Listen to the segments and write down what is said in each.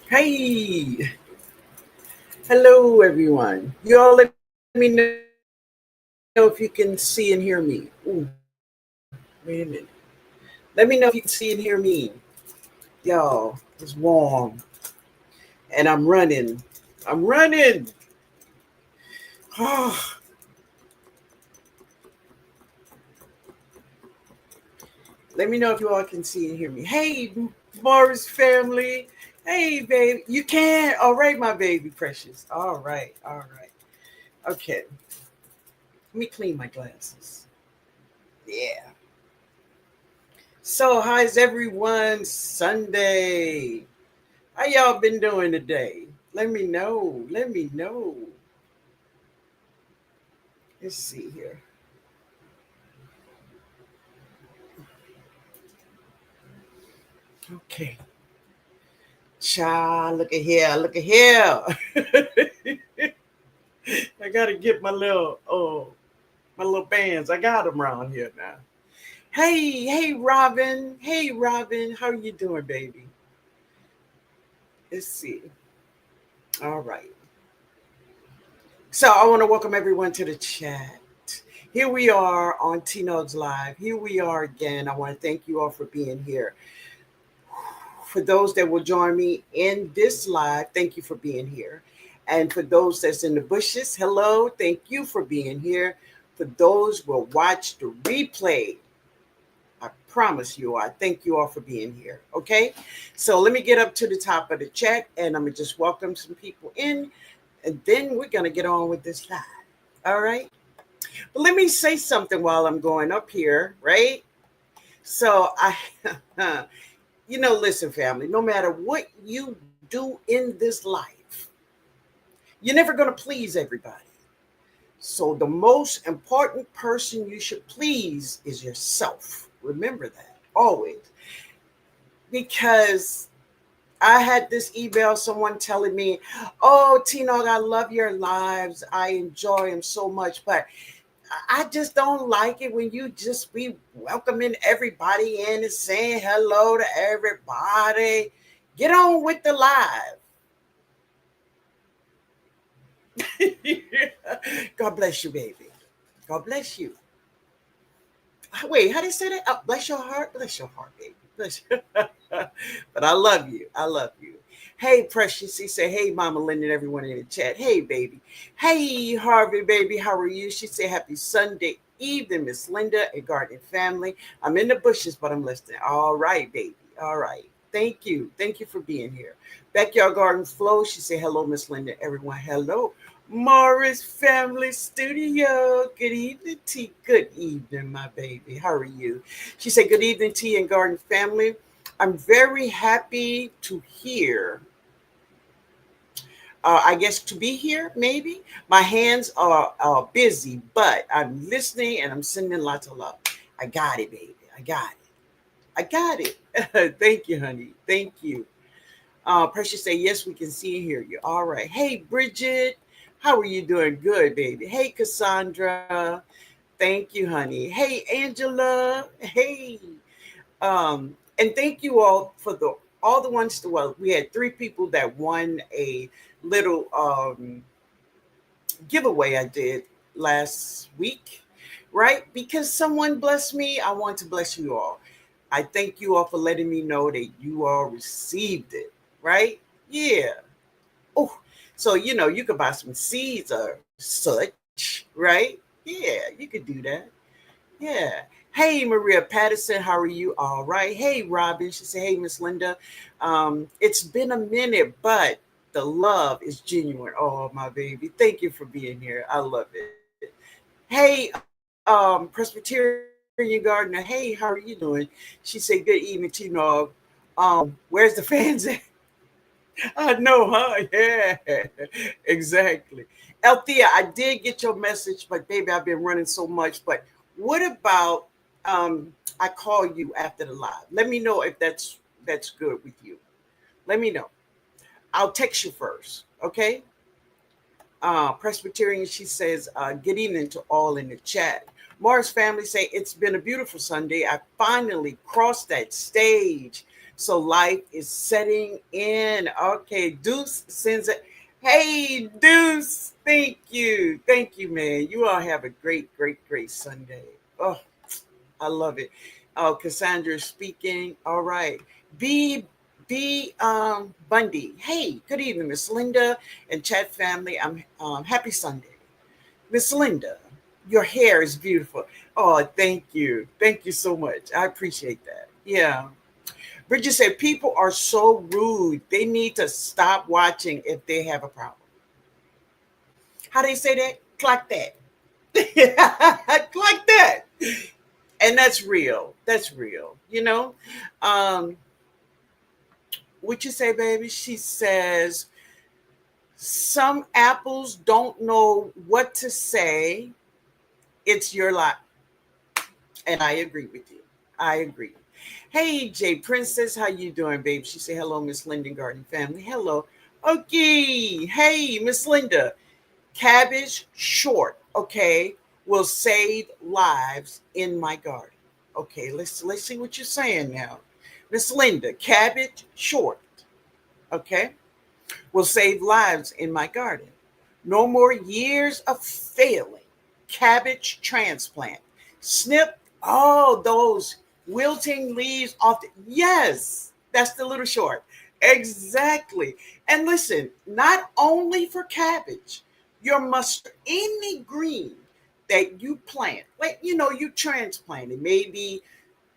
Hey, hello everyone. You all let me know if you can see and hear me. Ooh, wait a minute. Let me know if you can see and hear me. Y'all, it's warm and I'm running. I'm running. Ah, let me know if you all can see and hear me. Hey, Morris family. Hey, baby. You can. All right, my baby precious. All right. All right. Okay. Let me clean my glasses. Yeah. So, how's everyone Sunday? How y'all been doing today? Let me know. Let me know. Let's see here. Okay. Child, look at here. Look at here. I gotta get my little bands. I got them around here now. Hey, Robin. Hey, Robin. How are you doing, baby? Let's see. All right. So I want to welcome everyone to the chat. Here we are on TNOG's Live. Here we are again. I want to thank you all for being here. For those that will join me in this live, thank you for being here. And for those that's in the bushes, hello, thank you for being here. For those who will watch the replay, I promise you, I thank you all for being here. Okay, so let me get up to the top of the chat and I'm gonna just welcome some people in, and then we're gonna get on with this live. All right. But let me say something while I'm going up here, right? So listen, family, no matter what you do in this life, you're never going to please everybody. So the most important person you should please is yourself. Remember that always. Because I had this email, someone telling me, "Oh, Tino, I love your lives. I enjoy them so much, but I just don't like it when you just be welcoming everybody in and saying hello to everybody. Get on with the live." God bless you, baby. God bless you. Wait, how do you say that? Oh, bless your heart. Bless your heart, baby. Bless you. But I love you. I love you. Hey, Precious. She said, "Hey, Mama Linda and everyone in the chat. Hey, baby. Hey, Harvey, baby. How are you?" She said, "Happy Sunday evening, Miss Linda and Garden family. I'm in the bushes, but I'm listening." All right, baby. All right. Thank you. Thank you for being here. Backyard Garden Flow. She said, "Hello, Miss Linda. Everyone, hello." Morris Family Studio. Good evening, T. Good evening, my baby. How are you? She said, "Good evening, T and Garden family. I'm very happy to hear. I guess to be here, maybe. My hands are busy, but I'm listening and I'm sending lots of love. I got it, baby. I got it. I got it." Thank you, honey. Thank you. Precious say, "Yes, we can see and hear you." All right. Hey, Bridget. How are you doing? Good, baby. Hey, Cassandra. Thank you, honey. Hey, Angela. Hey. And thank you all for all the ones to, well, we had 3 people that won a little giveaway I did last week, right? Because someone blessed me, I want to bless you all. I thank you all for letting me know that you all received it, right? Yeah. Oh, so you could buy some seeds or such, right? Yeah, you could do that. Yeah. Hey, Maria Patterson, how are you? All right. Hey, Robin. She said, "Hey, Miss Linda. It's been a minute, but the love is genuine." Oh, my baby. Thank you for being here. I love it. Hey, Presbyterian Gardener. Hey, how are you doing? She said, "Good evening, T-Nog. Where's the fans at?" I know, huh? Yeah, exactly. Althea, I did get your message, but baby, I've been running so much. But what about I call you after the live? Let me know if that's good with you. Let me know. I'll text you first, okay? Presbyterian, she says, "Good evening to all in the chat." Mars family say, "It's been a beautiful Sunday. I finally crossed that stage. So life is setting in. Okay, Deuce sends it. Hey, Deuce, thank you, man. You all have a great Sunday. Oh, I love it. Oh, Cassandra speaking. All right. B Bundy. Hey, good evening, Miss Linda and chat family. I'm happy Sunday. Miss Linda, your hair is beautiful. Oh, thank you. Thank you so much. I appreciate that. Yeah. Bridget said people are so rude. They need to stop watching if they have a problem. How do they say that? Clock that. Clock that. And that's real. That's real. Um, what you say, baby? She says some apples don't know what to say. It's your lot. And I agree with you. I agree. Hey, Jay Princess, how you doing, babe? She said, hello, Miss Linden Garden family. Hello. Okay. Hey, Miss Linda. Cabbage short, okay, will save lives in my garden. Okay, let's see what you're saying now. Miss Linda, cabbage short, okay, will save lives in my garden. No more years of failing. Cabbage transplant. Snip all those wilting leaves off. Yes, that's the little short. Exactly. And listen, not only for cabbage, your mustard, any green that you plant, like you transplant it. Maybe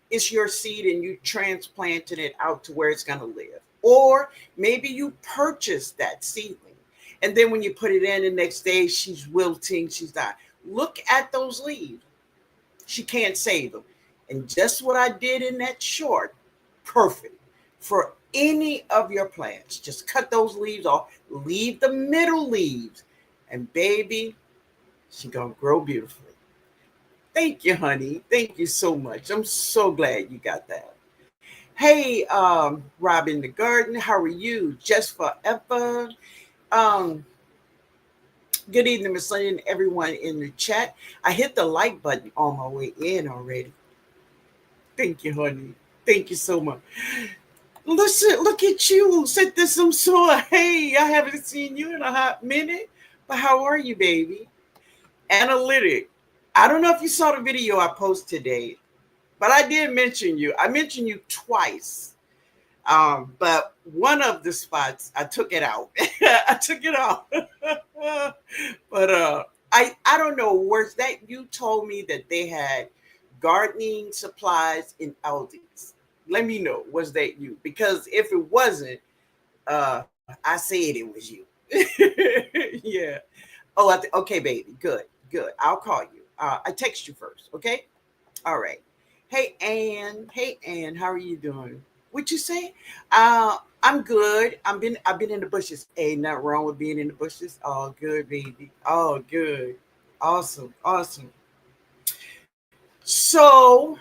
it's your seed and you transplanted it out to where it's going to live. Or maybe you purchased that seedling. And then when you put it in the next day, she's wilting, she's dying. Look at those leaves. She can't save them. And just what I did in that short, perfect for any of your plants. Just cut those leaves off, leave the middle leaves, and baby, she's going to grow beautifully. Thank you, honey. Thank you so much. I'm so glad you got that. Hey, Rob in the garden, how are you? Just forever. Um, Good evening, Miss Lynn, and everyone in the chat. I hit the like button on my way in already. Thank you, honey. Thank you so much. Listen, look at you. Said this some sort. Hey, I haven't seen you in a hot minute. But how are you, baby? Analytic. I don't know if you saw the video I posted today, but I did mention you. I mentioned you twice. But one of the spots, I took it out. I took it out. But I don't know. Was that you told me that they had gardening supplies in Aldi's? Let me know. Was that you? Because if it wasn't, I said it was you. Yeah. Oh, okay, baby. Good, good. I'll call you. I text you first. Okay. All right. Hey, Ann. Hey, Ann. How are you doing? What you say? I'm good. I've been in the bushes. Ain't nothing wrong with being in the bushes. All good, baby. All good. Awesome. Awesome. So,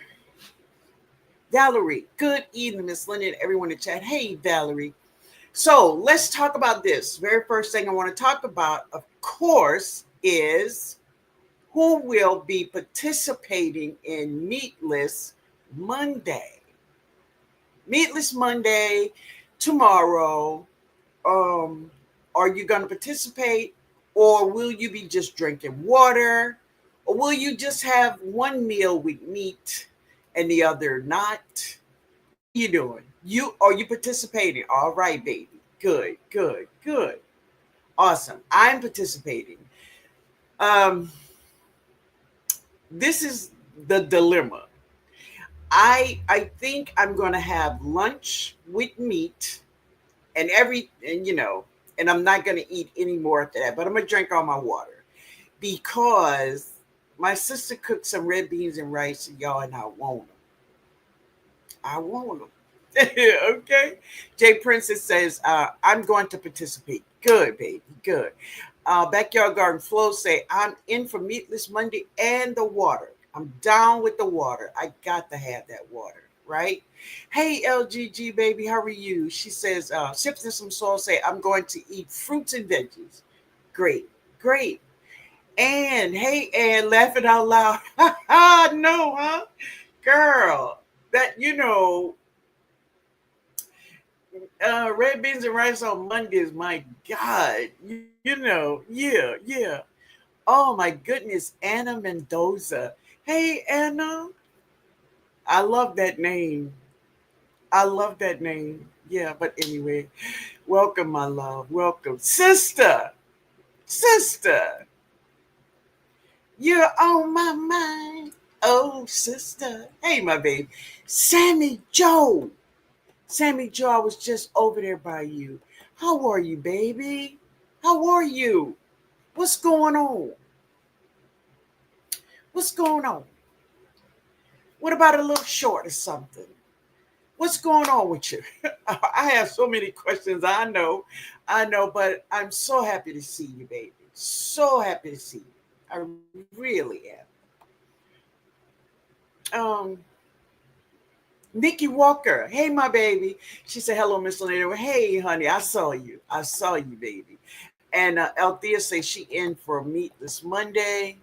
Valerie, good evening, Miss Linda, and everyone in the chat. Hey, Valerie. So let's talk about this. Very first thing I want to talk about, of course, is who will be participating in Meatless Monday. Meatless Monday tomorrow. Um, are you going to participate, or will you be just drinking water, or will you just have one meal with meat and the other not? What are you doing? Are you participating? All right, baby. Good, good, good. Awesome. I'm participating. Um, this is the dilemma. I think I'm going to have lunch with meat and I'm not going to eat any more after that, but I'm going to drink all my water because my sister cooked some red beans and rice, y'all, and I want them. I want them. Okay. Jay Princess says, I'm going to participate. Good, baby. Good. Backyard Garden Flow say, I'm in for Meatless Monday and the water. I'm down with the water. I got to have that water, right? Hey, LGG, baby, how are you? She says, sips in some salt, say, I'm going to eat fruits and veggies. Great, great. And hey, Ann, laughing out loud. No, huh? Girl, that, Red beans and rice on Mondays. My God, yeah. Oh my goodness, Anna Mendoza. Hey Anna, I love that name. I love that name. Yeah, but anyway, welcome, my love. Welcome, sister. You're on my mind. Oh, sister. Hey, my baby. Sammy Joe. Sammy Joe, I was just over there by you. How are you, baby? How are you? What's going on? What's going on? What about a little short or something? What's going on with you? I have so many questions. I know, but I'm so happy to see you, baby. So happy to see you. I really am. Nikki Walker, hey, my baby. She said, hello, Miss Lena. Hey, honey, I saw you. I saw you, baby. And Althea says she in for Meatless Monday.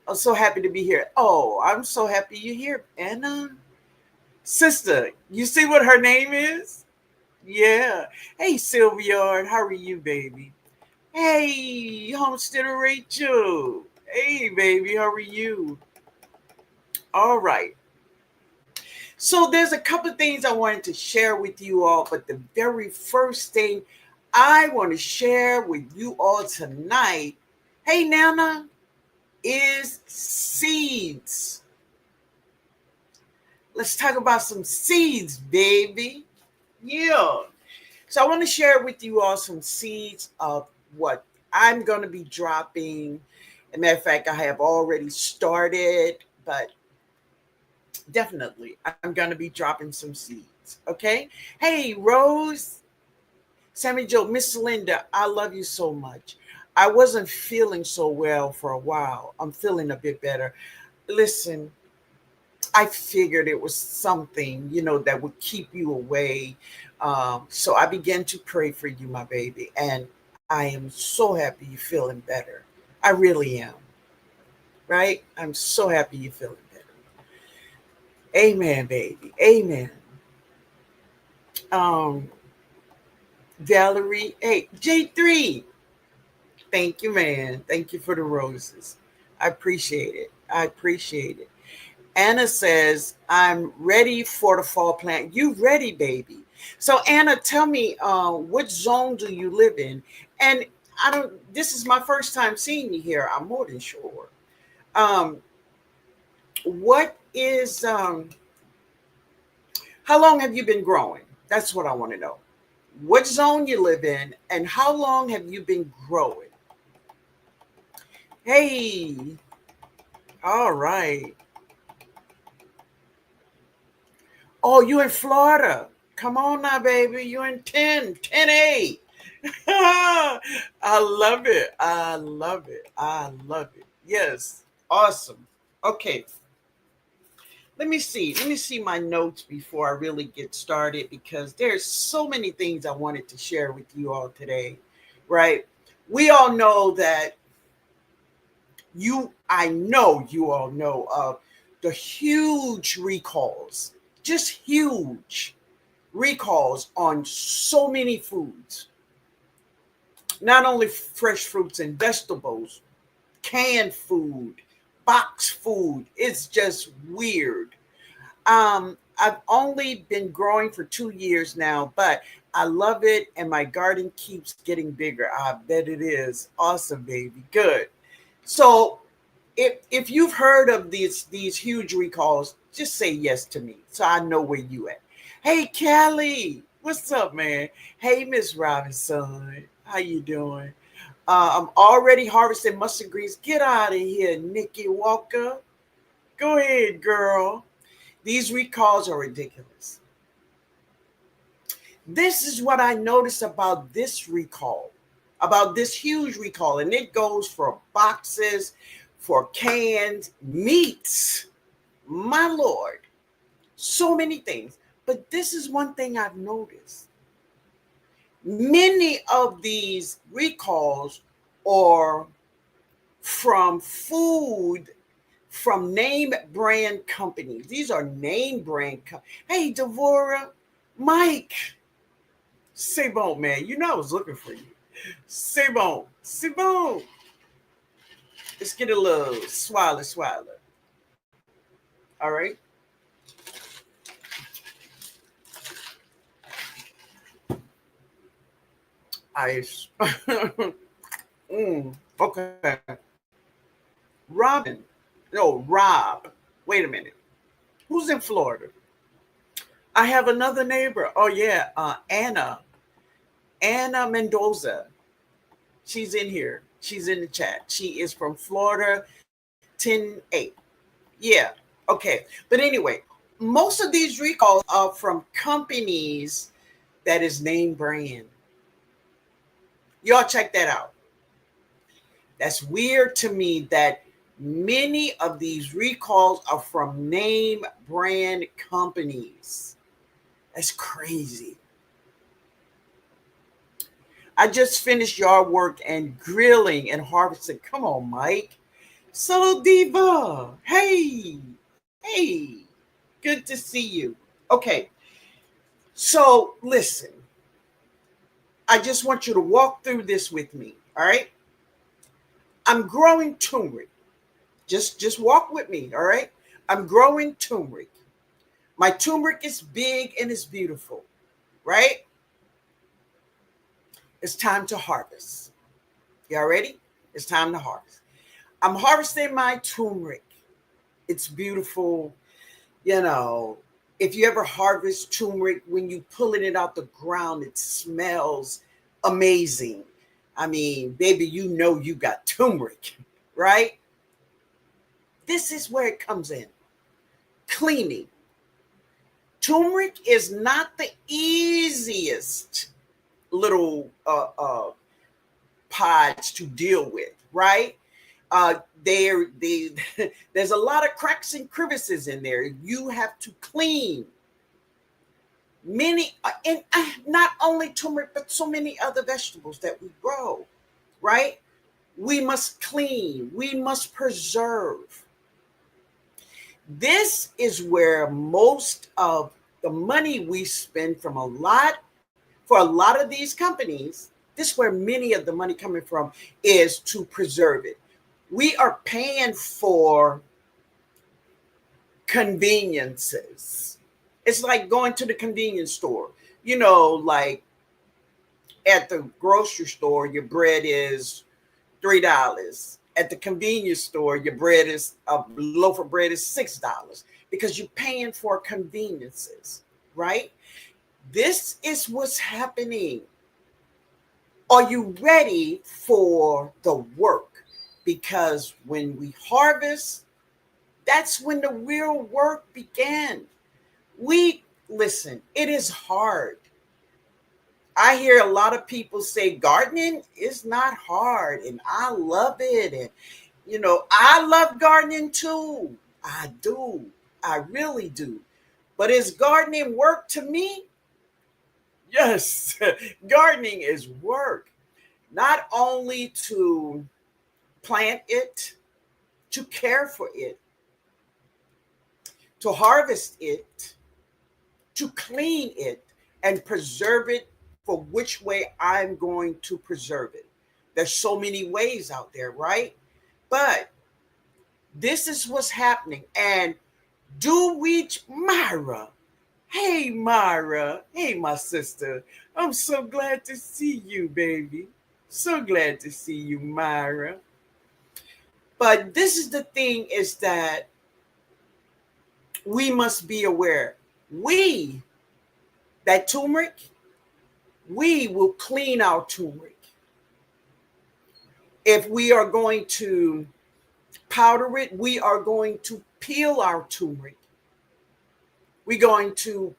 I'm so happy to be here. Oh, I'm so happy you're here, Anna. Sister, you see what her name is? Yeah. Hey, Sylvia, how are you, baby? Hey, Homesteader Rachel. Hey, baby, how are you? All right. So there's a couple of things I wanted to share with you all, but the very first thing I want to share with you all tonight, hey, Nana, is seeds. Let's talk about some seeds, baby. Yeah. So I want to share with you all some seeds of what I'm going to be dropping. As a matter of fact, I have already started, but definitely I'm going to be dropping some seeds. Okay. Hey, Rose, Sammy Joe, Miss Linda, I love you so much. I wasn't feeling so well for a while. I'm feeling a bit better. Listen, I figured it was something, that would keep you away. So I began to pray for you, my baby. And I am so happy you're feeling better. I really am. Right? I'm so happy you're feeling better. Amen, baby. Amen. Um, Valerie, hey, J3. Thank you, man. Thank you for the roses. I appreciate it. I appreciate it. Anna says, I'm ready for the fall plant. You ready, baby? So Anna, tell me, what zone do you live in? And this is my first time seeing you here. I'm more than sure. Um, what is, how long have you been growing? That's what I want to know. What zone you live in and how long have you been growing? Hey, all right. Oh, you in Florida. Come on now, baby. You in 10A. I love it. I love it. I love it. Yes. Awesome. Okay. Let me see. Let me see my notes before I really get started because there's so many things I wanted to share with you all today, right? We all know that I know you all know of the huge recalls, just huge recalls on so many foods, not only fresh fruits and vegetables, canned food, box food. It's just weird. I've only been growing for 2 years now, but I love it and my garden keeps getting bigger. I bet it is. Awesome, baby. Good. So if you've heard of these huge recalls, just say yes to me so I know where you at. Hey Kelly, what's up, man? Hey Miss Robinson, how you doing? I'm already harvesting mustard greens. Get out of here, Nikki Walker. Go ahead, girl. These recalls are ridiculous. This is what I noticed about this recall, about this huge recall, and it goes for boxes, for canned meats. My Lord, so many things. But this is one thing I've noticed. Many of these recalls are from food from name brand companies. These are name brand companies. Hey, Devora, Mike, C'est bon, man. You know I was looking for you. C'est bon. C'est bon. Let's get a little swallow. All right. Ice. Okay. Robin. No, Rob. Wait a minute. Who's in Florida? I have another neighbor. Oh yeah, Anna. Anna Mendoza. She's in here. She's in the chat. She is from Florida, 10-8. Yeah. Okay. But anyway, most of these recalls are from companies that is name brand. Y'all check that out. That's weird to me that many of these recalls are from name brand companies. That's crazy. I just finished yard work and grilling and harvesting. Come on, Mike. Solo Diva. Hey. Hey. Good to see you. Okay. So listen. I just want you to walk through this with me. All right. I'm growing turmeric. Just walk with me. All right. I'm growing turmeric. My turmeric is big and it's beautiful. Right? It's time to harvest. Y'all ready? It's time to harvest. I'm harvesting my turmeric. It's beautiful. You know, if you ever harvest turmeric, when you pulling it out the ground, it smells amazing. I mean, baby, you know you got turmeric, right? This is where it comes in. Cleaning. Turmeric is not the easiest little pods to deal with, right? There's a lot of cracks and crevices in there. You have to clean many, and not only turmeric, but so many other vegetables that we grow, right? We must clean. We must preserve. This is where most of the money we spend for a lot of these companies, this is where many of the money coming from is to preserve it. We are paying for conveniences. It's like going to the convenience store. You know, like at the grocery store, your bread is $3. At the convenience store, your bread is a loaf of bread is $6 because you're paying for conveniences, right? This is what's happening. Are you ready for the work? Because when we harvest, that's when the real work began. Listen, it is hard. I hear a lot of people say gardening is not hard, and I love it. And, you know, I love gardening too. I do. I really do. But is gardening work to me? Yes, gardening is work. Not only to plant it, to care for it, to harvest it, to clean it, and preserve it for which way I'm going to preserve it. There's so many ways out there, right? But this is what's happening. And Myra. Hey, Myra. Hey, my sister. I'm so glad to see you, baby. So glad to see you, Myra. But this is the thing, is that we must be aware. That turmeric, we will clean our turmeric. If we are going to powder it, we are going to peel our turmeric. We're going to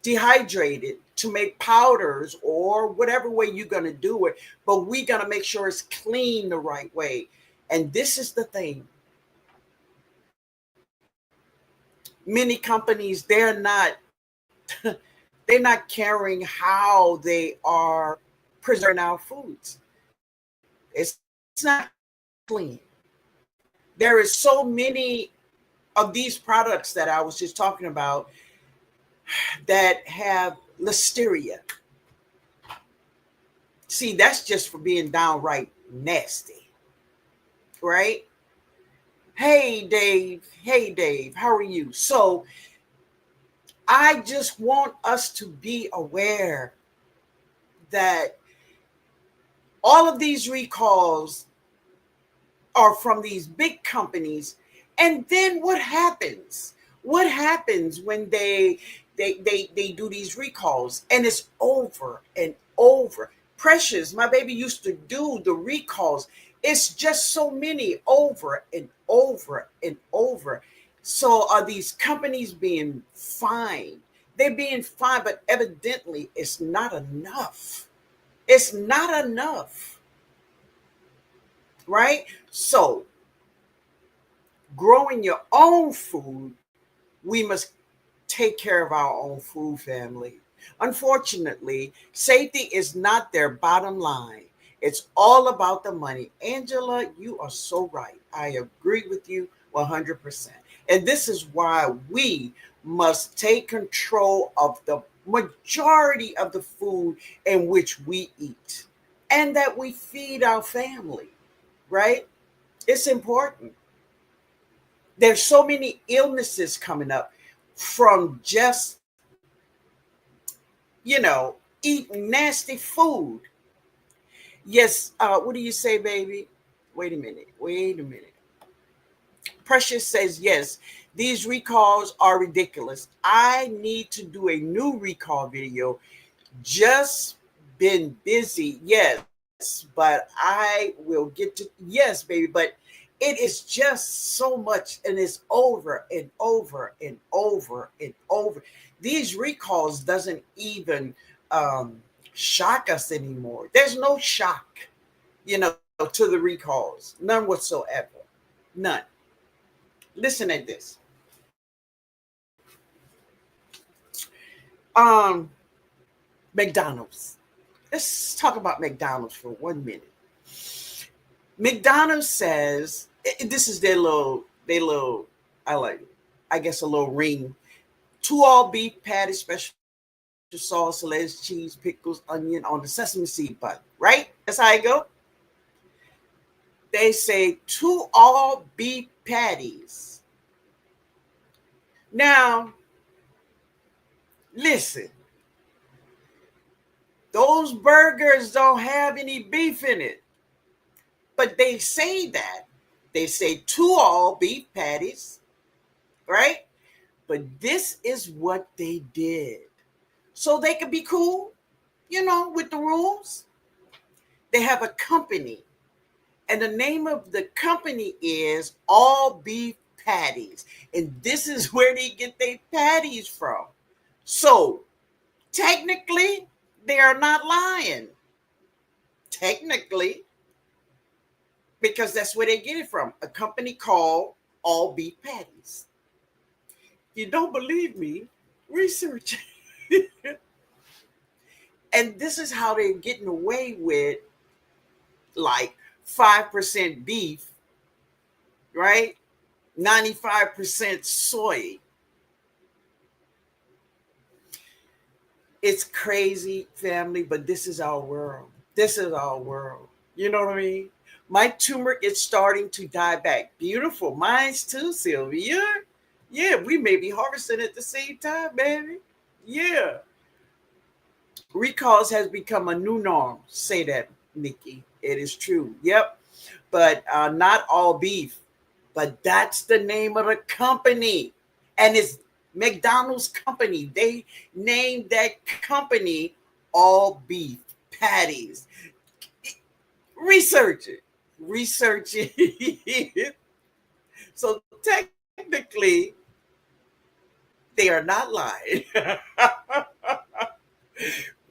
dehydrate it to make powders or whatever way you're going to do it. But we're going to make sure it's clean the right way. And this is the thing. Many companies, they're not caring how they are preserving our foods. It's not clean. There is so many of these products that I was just talking about that have listeria. See, that's just for being downright nasty, right? Hey, Dave. Hey, Dave. How are you? So I just want us to be aware that all of these recalls are from these big companies. And then what happens? What happens when they do these recalls and it's over and over? Precious, my baby used to do the recalls. It's just so many over and over and over. So are these companies being fined? They're being fined, but evidently it's not enough. It's not enough, right? So growing your own food, we must take care of our own food, family. Unfortunately, safety is not their bottom line. It's all about the money. Angela, you are so right. I agree with you 100%. And this is why we must take control of the majority of the food in which we eat and that we feed our family, right? It's important. There's so many illnesses coming up from just, eating nasty food. Yes, what do you say, baby? Wait a minute. Wait a minute. Precious says, yes, these recalls are ridiculous. I need to do a new recall video. Just been busy. Yes, but I will get to, yes, baby, but it is just so much and it's over and over and over and over. These recalls doesn't even shock us anymore. There's no shock, to the recalls. None whatsoever. None. Listen at this. Um, McDonald's. Let's talk about McDonald's for 1 minute. McDonald's says this is their little, I like it, I guess a little ring. Two all beef patties, special sauce, lettuce, cheese, pickles, onion on the sesame seed bun, right? That's how I go. They say two all beef patties. Now, listen, those burgers don't have any beef in it. But they say that. They say two all beef patties, right? But this is what they did. So they could be cool, with the rules. They have a company, and the name of the company is All Beef Patties. And this is where they get their patties from. So technically, they are not lying. Technically, because that's where they get it from. A company called All Beef Patties. You don't believe me? Research. And this is how they're getting away with like 5% beef, right? 95% soy. It's crazy, family, but this is our world. This is our world. You know what I mean? My turmeric is starting to die back. Beautiful. Mine's too, Sylvia. Yeah, we may be harvesting at the same time, baby. Yeah. Recalls has become a new norm. Say that, Nikki. It is true. Yep. But not all beef. But that's the name of the company. And it's McDonald's company. They named that company All Beef Patties. Research it. Research it. So technically, they are not lying.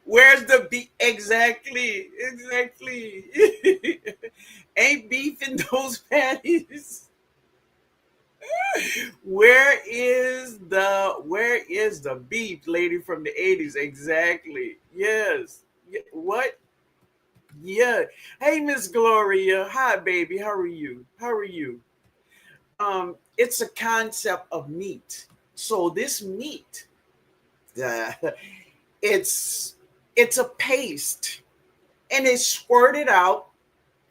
Where's the beef? Exactly. Exactly. Ain't beef in those patties. Where is the beef, lady from the 80s? Exactly. Yes. What? Yeah. Hey, Miss Gloria. Hi, baby. How are you? How are you? It's a concept of meat. So this meat, uh, It's a paste, and it's squirted out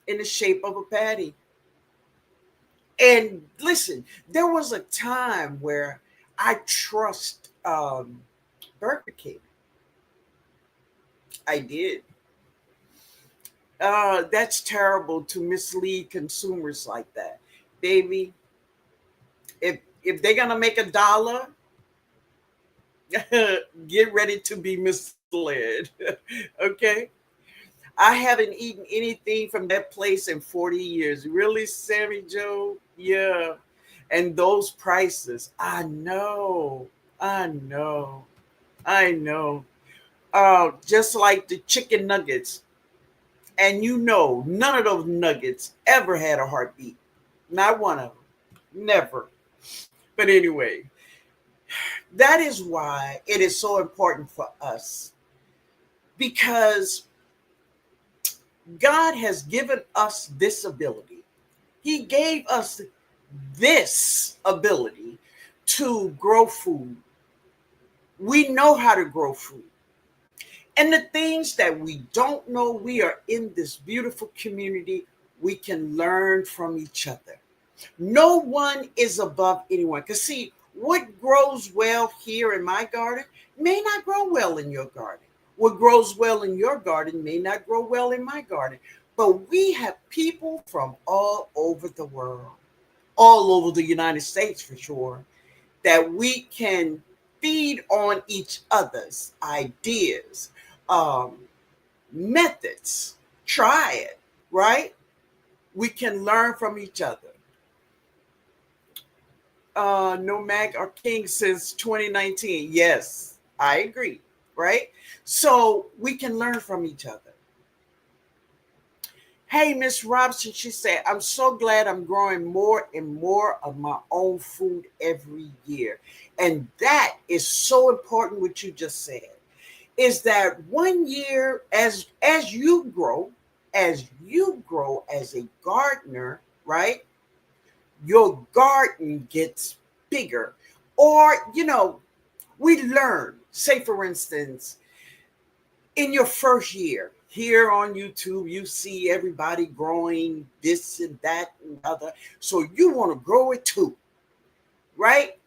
in the shape of a patty. And listen, there was a time where I trust Burger King. I did. That's terrible to mislead consumers like that, baby. If they're gonna make $1, get ready to be misled. Okay. I haven't eaten anything from that place in 40 years. Really, Sammy Joe? Yeah. And those prices, I know. I know. I know. Just like the chicken nuggets. And none of those nuggets ever had a heartbeat. Not one of them. Never. But anyway, that is why it is so important for us, because God has given us this ability. He gave us this ability to grow food. We know how to grow food. And the things that we don't know, we are in this beautiful community. We can learn from each other. No one is above anyone. Because, see, what grows well here in my garden may not grow well in your garden. What grows well in your garden may not grow well in my garden. But we have people from all over the world, all over the United States for sure, that we can feed on each other's ideas, um, methods. Try it, right? We can learn from each other. No Mag or King since 2019. Yes, I agree, right? So we can learn from each other. Hey, Miss Robson, she said, I'm so glad I'm growing more and more of my own food every year. And that is so important what you just said. Is that one year as you grow as a gardener, right? Your garden gets bigger. Or, we learn, say for instance, in your first year here on YouTube, you see everybody growing this and that and other. So you want to grow it too, right?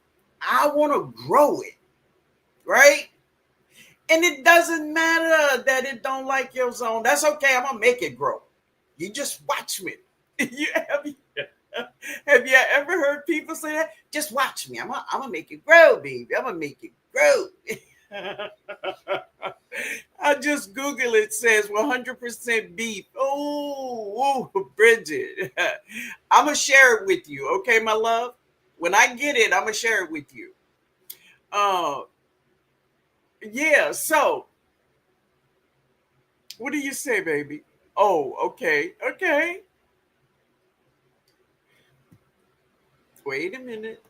I want to grow it, right? And it doesn't matter that it don't like your zone. That's okay. I'm gonna make it grow. You just watch me. you have, have you ever heard people say that? Just watch me. I'm gonna make it grow, baby. I'm gonna make it grow. I just Google it, says 100% beef. Oh, Bridget. I'm going to share it with you. Okay, my love? When I get it, I'm going to share it with you. Uh, yeah, so what do you say, baby? Oh, okay. Okay. Wait a minute.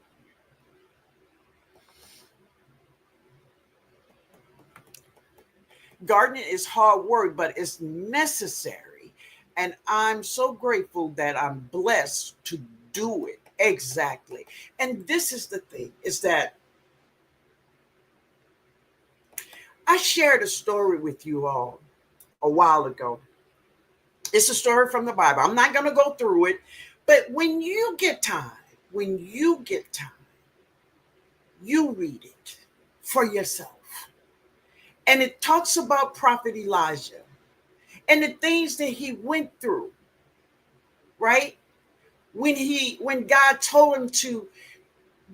Gardening is hard work, but it's necessary. And I'm so grateful that I'm blessed to do it. Exactly. And this is the thing, is that I shared a story with you all a while ago. It's a story from the Bible. I'm not going to go through it, but when you get time, you read it for yourself. And it talks about Prophet Elijah and the things that he went through, right? When God told him to,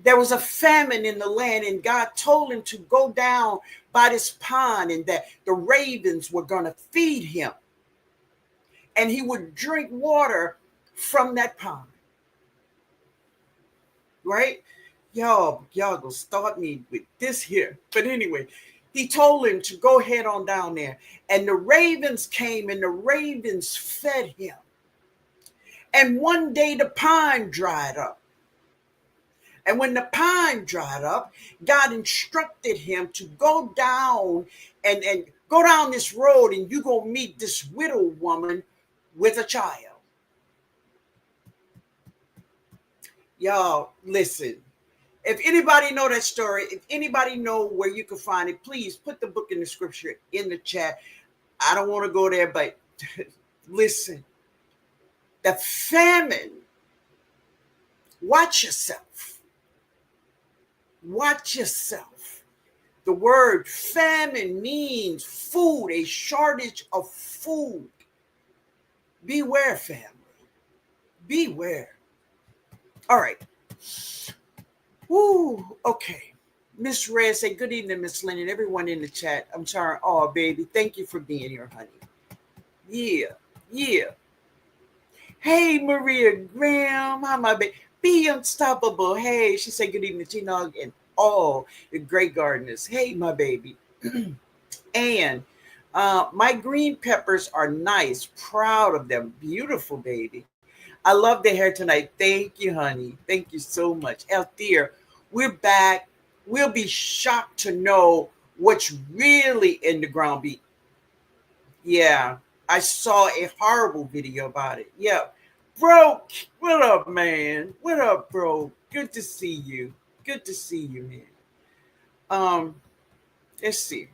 there was a famine in the land, and God told him to go down by this pond and that the ravens were going to feed him. And he would drink water from that pond, right? Y'all gonna start me with this here. But anyway, he told him to go head on down there. And the ravens came and the ravens fed him. And one day the pond dried up. And when the pond dried up, God instructed him to go down and go down this road, and you gonna meet this widow woman with a child. Y'all, listen. If anybody know that story, if anybody know where you can find it, please put the book in the scripture in the chat. I don't want to go there, but listen, the famine, watch yourself. Watch yourself. The word famine means food, a shortage of food. Beware, family. Beware. All right. Woo, okay. Miss Red say, good evening, Miss Lennon. Everyone in the chat. I'm sorry. Oh, baby. Thank you for being here, honey. Yeah. Yeah. Hey, Maria Graham. Hi, my baby. Be unstoppable. Hey, she said, good evening, TNOG, and all the great gardeners. Hey, my baby. And my green peppers are nice. Proud of them. Beautiful, baby. I love the hair tonight. Thank you, honey. Thank you so much. Althea, we're back. We'll be shocked to know what's really in the ground beef. Yeah, I saw a horrible video about it. Yeah. Bro, what up, man? What up, bro? Good to see you. Good to see you, man. Let's see.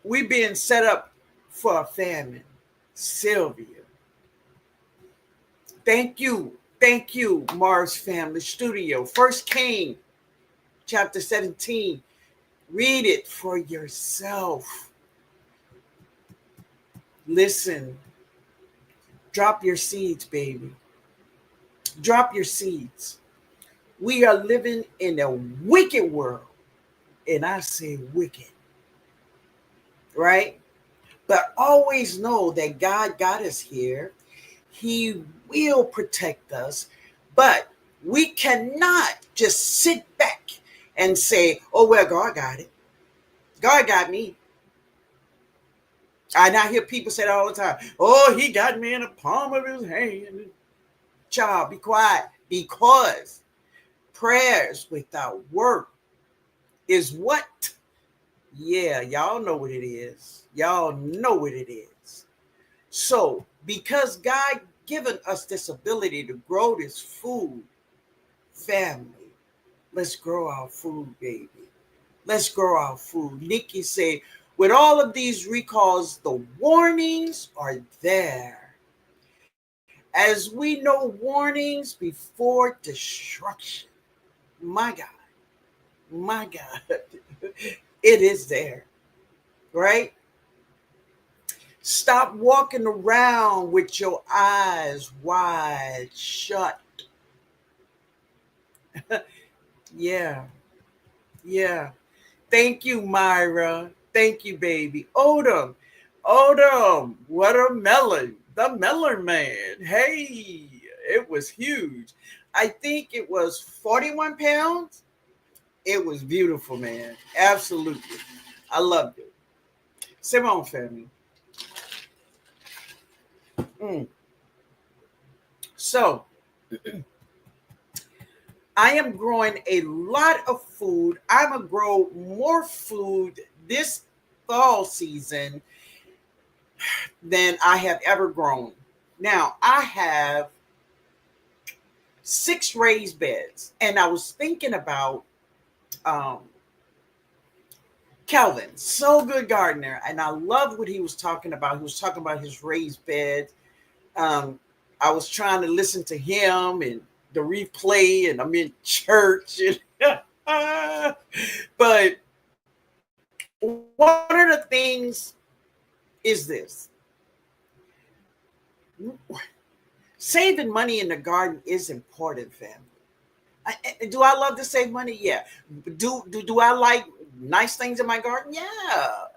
We've been set up for a famine. Sylvia. Thank you. Thank you, Mars Family Studio. First King, chapter 17. Read it for yourself. Listen. Drop your seeds, baby. Drop your seeds. We are living in a wicked world. And I say wicked. Right? But always know that God got us here. He will protect us. But we cannot just sit back and say, oh, well, God got it. God got me. I now hear people say that all the time. Oh, he got me in the palm of his hand. Child, be quiet. Because prayers without work is what? Yeah, y'all know what it is. Y'all know what it is. So, because God given us this ability to grow this food, family, let's grow our food, baby. Let's grow our food. Nikki say, with all of these recalls, the warnings are there. As we know, warnings before destruction. My God. My God. It is there. Right? Stop walking around with your eyes wide shut. Yeah. Yeah. Thank you, Myra. Thank you, baby. Odom. Odom. What a melon. The melon man. Hey, it was huge. I think it was 41 pounds. It was beautiful, man. Absolutely. I loved it. Simone family. So, I am growing a lot of food. I'm going to grow more food this fall season than I have ever grown. Now, I have 6 raised beds, and I was thinking about Calvin, so good gardener, and I love what he was talking about. He was talking about his raised beds. I was trying to listen to him and the replay, and I'm in church. But one of the things is this. Saving money in the garden is important, family. Do I love to save money? Yeah. Do I like nice things in my garden? Yeah,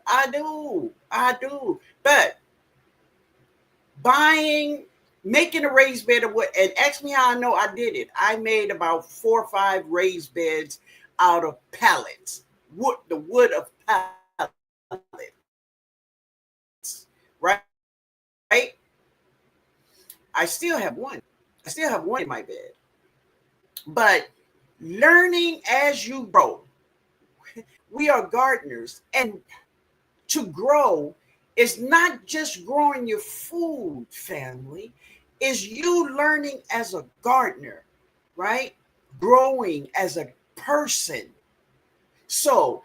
I do. I do. But making a raised bed of wood, and ask me how I know I did it. I made about 4 or 5 raised beds out of pallets, the wood of pallets, right? Right? I still have one. I still have one in my bed. But learning as you grow, we are gardeners, and to grow is not just growing your food, family. is you learning as a gardener, right? Growing as a person. So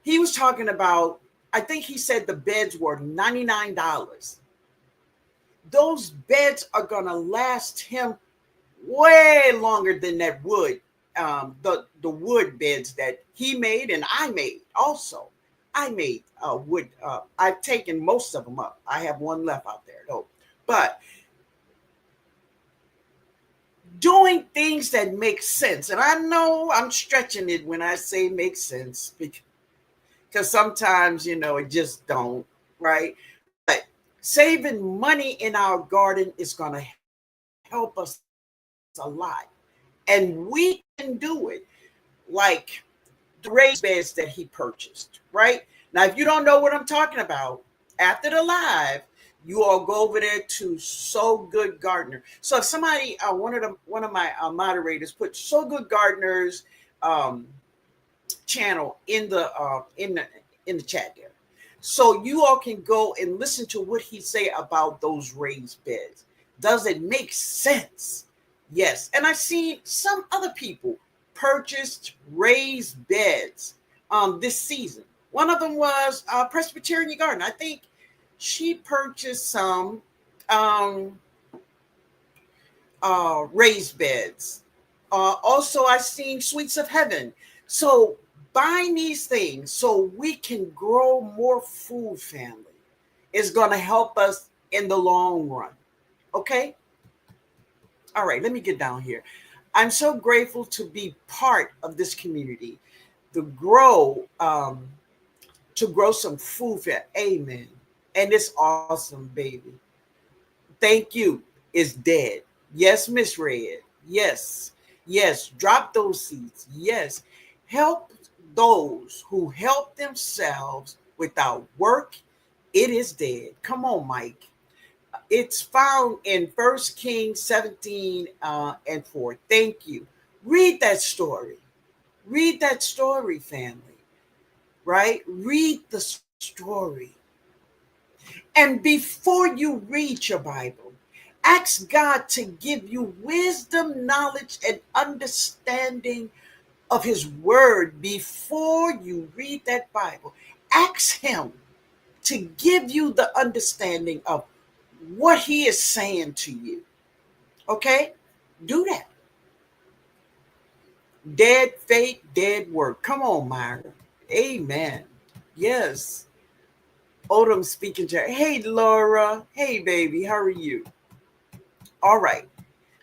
he was talking about, I think he said the beds were $99. Those beds are going to last him way longer than that wood, the wood beds that he made and I made also. I made wood. I've taken most of them up. I have one left out there though. But doing things that make sense, and I know I'm stretching it when I say make sense because sometimes it just don't, right? But saving money in our garden is going to help us a lot, and we can do it. Like the raised beds that he purchased, right? Now, if you don't know what I'm talking about, after the live, you all go over there to So Good Gardener. So if somebody, one of my moderators, put So Good Gardener's um, channel in the chat there, so you all can go and listen to what he say about those raised beds. Does it make sense? Yes. And I've seen some other people purchased raised beds this season. One of them was Presbyterian Garden. I think she purchased some um, raised beds. Also, I've seen Sweets of Heaven. So buying these things so we can grow more food, family, is going to help us in the long run. Okay? All right, let me get down here. I'm so grateful to be part of this community, to grow some food for. Amen. And it's awesome, baby. Thank you. It's dead. Yes, Miss Red. Yes. Yes. Drop those seeds. Yes. Help those who help themselves without work. It is dead. Come on, Mike. It's found in 1 Kings 17 and 4. Thank you. Read that story. Read that story, family. Right? Read the story. And before you read your Bible, ask God to give you wisdom, knowledge, and understanding of his word before you read that Bible. Ask him to give you the understanding of what he is saying to you. Okay? Do that. Dead faith, dead work. Come on, Myra. Amen. Yes. Odom speaking to her. Hey, Laura. Hey, baby. How are you? All right.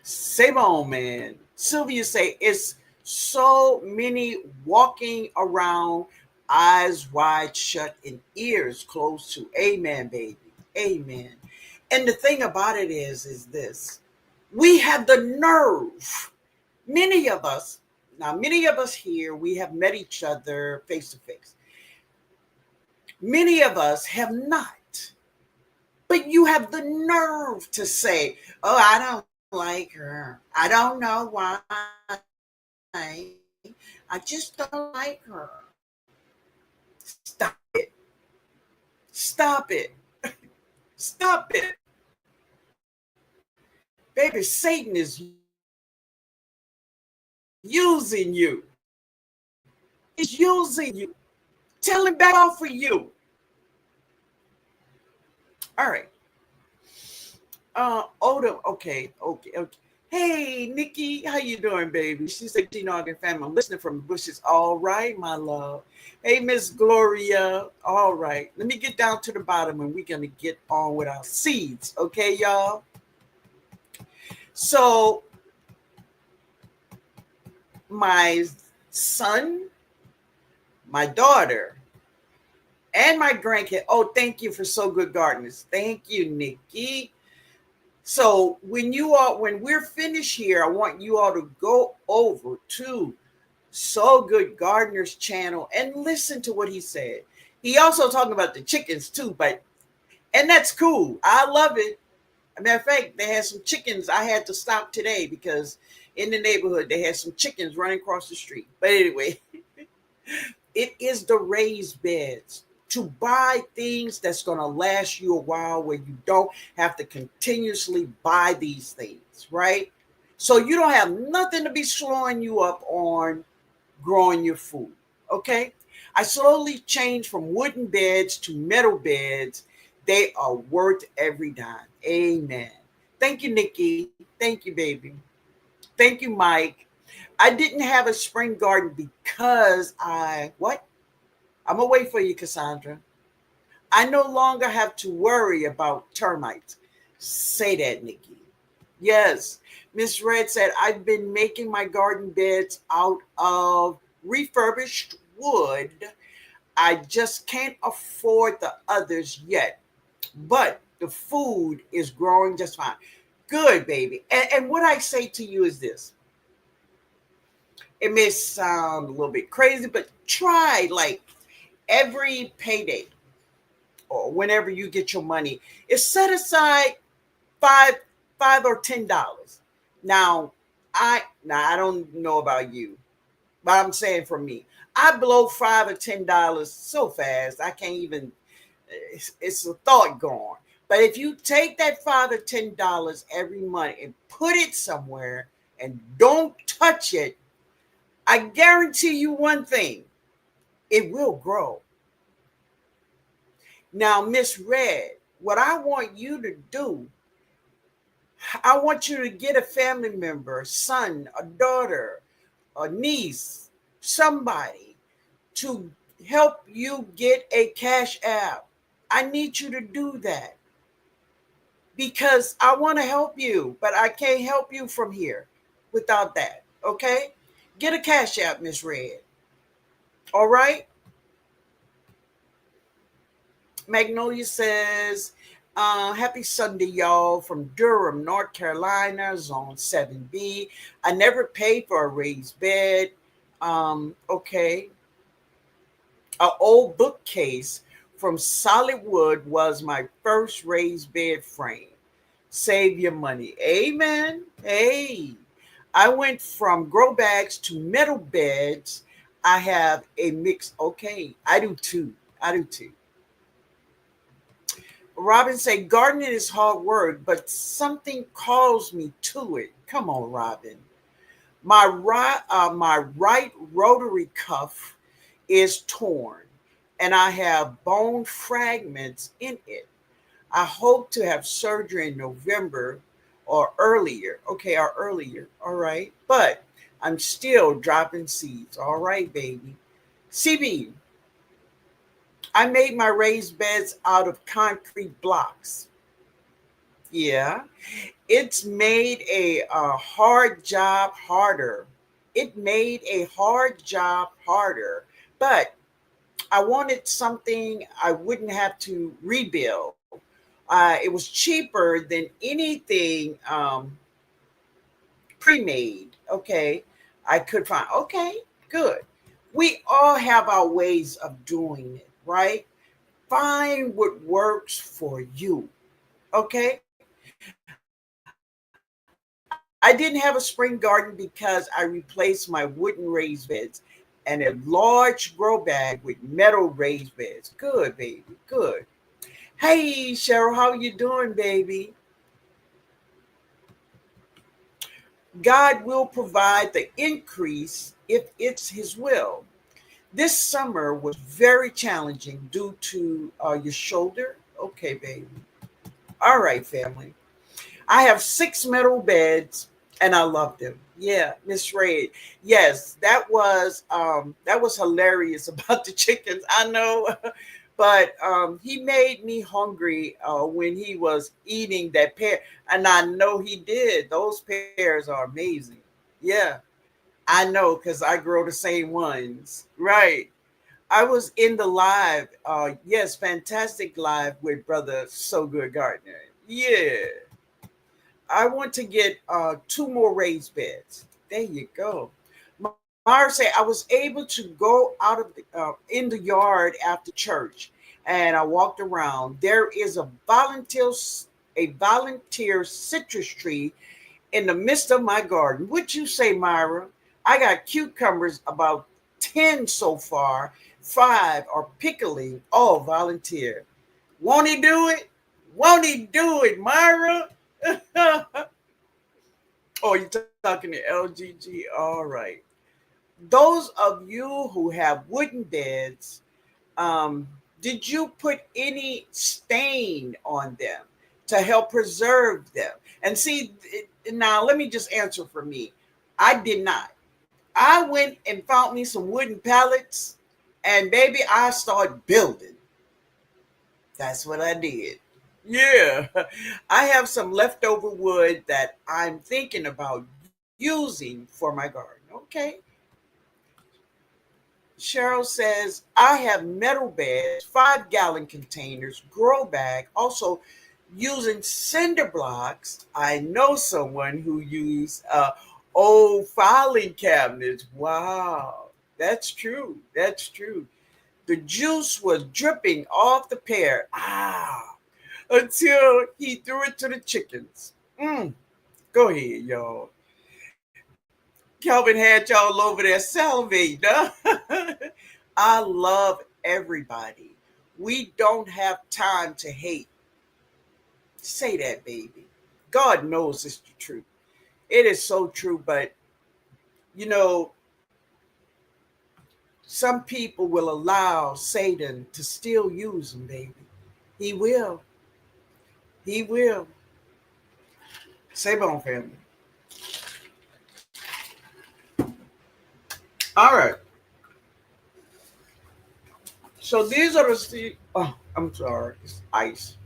Save on, man. Sylvia say, it's so many walking around, eyes wide shut and ears closed to. Amen, baby. Amen. And the thing about it is this. We have the nerve. Many of us here, we have met each other face to face. Many of us have not. But you have the nerve to say, oh, I don't like her. I don't know why. I just don't like her. Stop it. Stop it. Stop it. Baby, Satan is using you. He's using you. Tell him back off for you. All right. Oda, okay. Hey, Nikki, how you doing, baby? She said, TNOG and family, I'm listening from the bushes. All right, my love. Hey, Miss Gloria. All right. Let me get down to the bottom and we're going to get on with our seeds. Okay, y'all? So, my son, my daughter, and my grandkid. Oh, thank you for So Good Gardeners. Thank you, Nikki. So when we're finished here, I want you all to go over to So Good Gardener's channel and listen to what he said. He also talking about the chickens too, and that's cool. I love it. As a matter of fact, they had some chickens. I had to stop today because in the neighborhood they had some chickens running across the street. But anyway, it is the raised beds. to buy things that's going to last you a while where you don't have to continuously buy these things, right? So you don't have nothing to be slowing you up on growing your food, okay? I slowly changed from wooden beds to metal beds. They are worth every dime. Amen. Thank you, Nikki. Thank you, baby. Thank you, Mike. I didn't have a spring garden because what? I'm gonna wait for you, Cassandra. I no longer have to worry about termites. Say that, Nikki. Yes. Miss Red said, I've been making my garden beds out of refurbished wood. I just can't afford the others yet, but the food is growing just fine. Good, baby. And what I say to you is this. It may sound a little bit crazy, but try like every payday or whenever you get your money, is set aside five, $5 or $10. Now I don't know about you, but I'm saying for me, I blow $5 or $10 so fast I can't even. It's a thought gone. But if you take that $5 or $10 every month and put it somewhere and don't touch it, I guarantee you one thing: it will grow. Now, Miss Red, what I want you to do, I want you to get a family member, a son, a daughter, a niece, somebody to help you get a cash app. I need you to do that because I want to help you, but I can't help you from here without that. Okay? Get a cash app, Miss Red. All right? Magnolia says, happy Sunday, y'all, from Durham, North Carolina, Zone 7B. I never paid for a raised bed. Okay. An old bookcase from solid wood was my first raised bed frame. Save your money. Amen. Hey, I went from grow bags to metal beds. I have a mix. Okay, I do too. I do too. Robin said, gardening is hard work, but something calls me to it. Come on, Robin. My right rotary cuff is torn, and I have bone fragments in it. I hope to have surgery in November or earlier. Okay, or earlier. All right. But I'm still dropping seeds. All right, baby. CB, I made my raised beds out of concrete blocks. Yeah. It's made a hard job harder. It made a hard job harder. But I wanted something I wouldn't have to rebuild. It was cheaper than anything pre-made. Okay, I could find. Okay, good. We all have our ways of doing it, right? Find what works for you. Okay. I didn't have a spring garden because I replaced my wooden raised beds and a large grow bag with metal raised beds. Good, baby. Good. Hey, Cheryl, how you doing, baby? God will provide the increase if it's His will. This summer was very challenging due to your shoulder. Okay, baby. All right, family. I have 6 metal beds, and I love them. Yeah, Miss Red. Yes, that was hilarious about the chickens. I know, but he made me hungry when he was eating that pear, and I know he did. Those pears are amazing. Yeah, I know because I grow the same ones. Right. I was in the live. Yes, fantastic live with Brother So Good Gardner. Yeah. I want to get 2 more raised beds. There you go. Myra said I was able to go out of in the yard after church, and I walked around. There is a volunteer citrus tree in the midst of my garden. What you say, Myra? I got cucumbers, about 10 so far. 5 are pickling, all volunteer. Won't he do it? Won't he do it, Myra? Oh, you're talking to LGG? All right. Those of you who have wooden beds, did you put any stain on them to help preserve them? And see, now let me just answer for me. I did not. I went and found me some wooden pallets, and baby, I started building. That's what I did. Yeah, I have some leftover wood that I'm thinking about using for my garden. Okay. Cheryl says, I have metal beds, 5-gallon containers, grow bag, also using cinder blocks. I know someone who used old filing cabinets. Wow, that's true. That's true. The juice was dripping off the pear. Until he threw it to the chickens. Go ahead, y'all. Kelvin had y'all over there salivating, huh? I love everybody. We don't have time to hate. Say that, baby. God knows it's the truth. It is so true, but you know, some people will allow Satan to still use them, baby. He will. He will. Say bone family. All right. So these are the. Oh, I'm sorry. It's ice.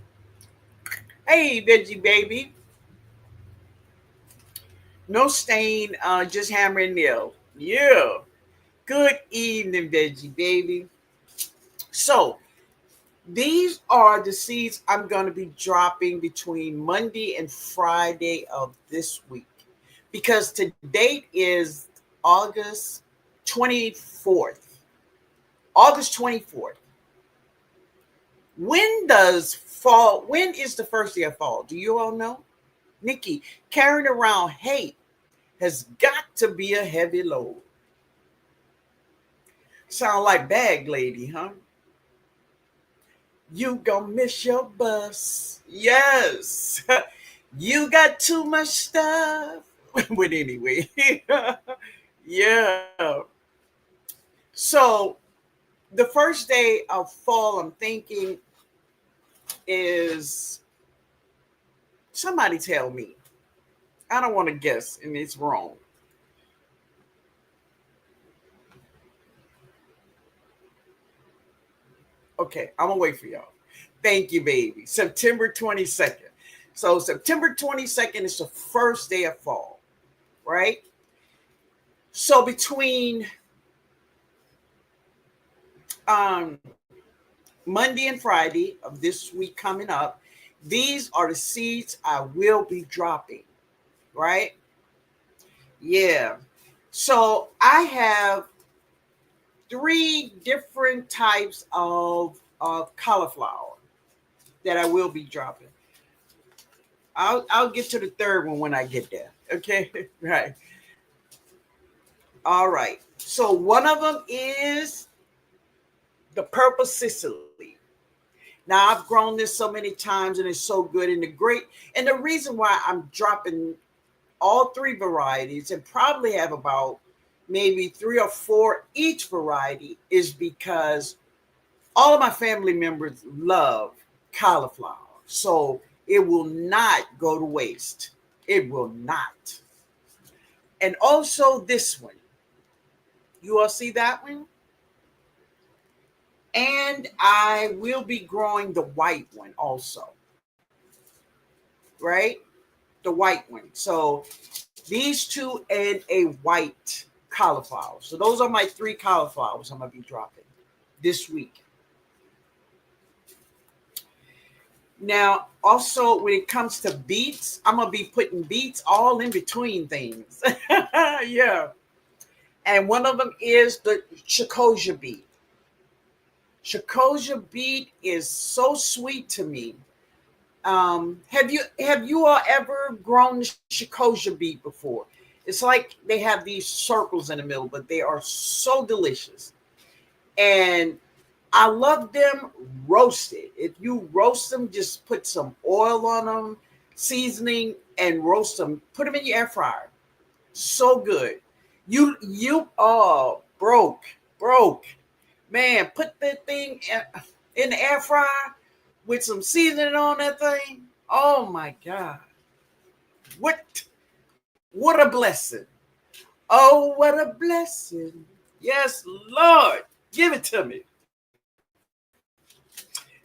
Hey, veggie baby. No stain, just hammer and nail. Yeah. Good evening, veggie baby. So these are the seeds I'm going to be dropping between Monday and Friday of this week. Because today is August 24th. August 24th. When is the first day of fall? Do you all know? Nikki, carrying around hate has got to be a heavy load. Sound like bag lady, huh? You gonna miss your bus. Yes. You got too much stuff. But anyway, yeah. So the first day of fall, I'm thinking is somebody tell me. I don't want to guess, and it's wrong. Okay, I'm gonna wait for y'all. Thank you, baby. September 22nd. So September 22nd is the first day of fall, right? So between um, Monday and Friday of this week coming up, these are the seeds I will be dropping, right? Yeah. So I have 3 different types of cauliflower that I will be dropping. I'll get to the third one when I get there. Okay, right. All right. So one of them is the purple Sicily. Now I've grown this so many times and it's so good and the reason why I'm dropping all 3 varieties and probably have about maybe 3 or 4 each variety is because all of my family members love cauliflower. So it will not go to waste. It will not. And also this one. You all see that one? And I will be growing the white one also. Right? The white one. So these 2 and a white cauliflower. So those are my 3 cauliflowers I'm going to be dropping this week. Now, also when it comes to beets, I'm going to be putting beets all in between things. Yeah. And one of them is the Chicosia beet. Chicosia beet is so sweet to me. Have you all ever grown Chicosia beet before? It's like they have these circles in the middle, but they are so delicious. And I love them roasted. If you roast them, just put some oil on them, seasoning, and roast them. Put them in your air fryer. So good. You broke. Man, put that thing in the air fryer with some seasoning on that thing. Oh my God. What what a blessing. Oh, what a blessing. Yes, Lord. Give it to me.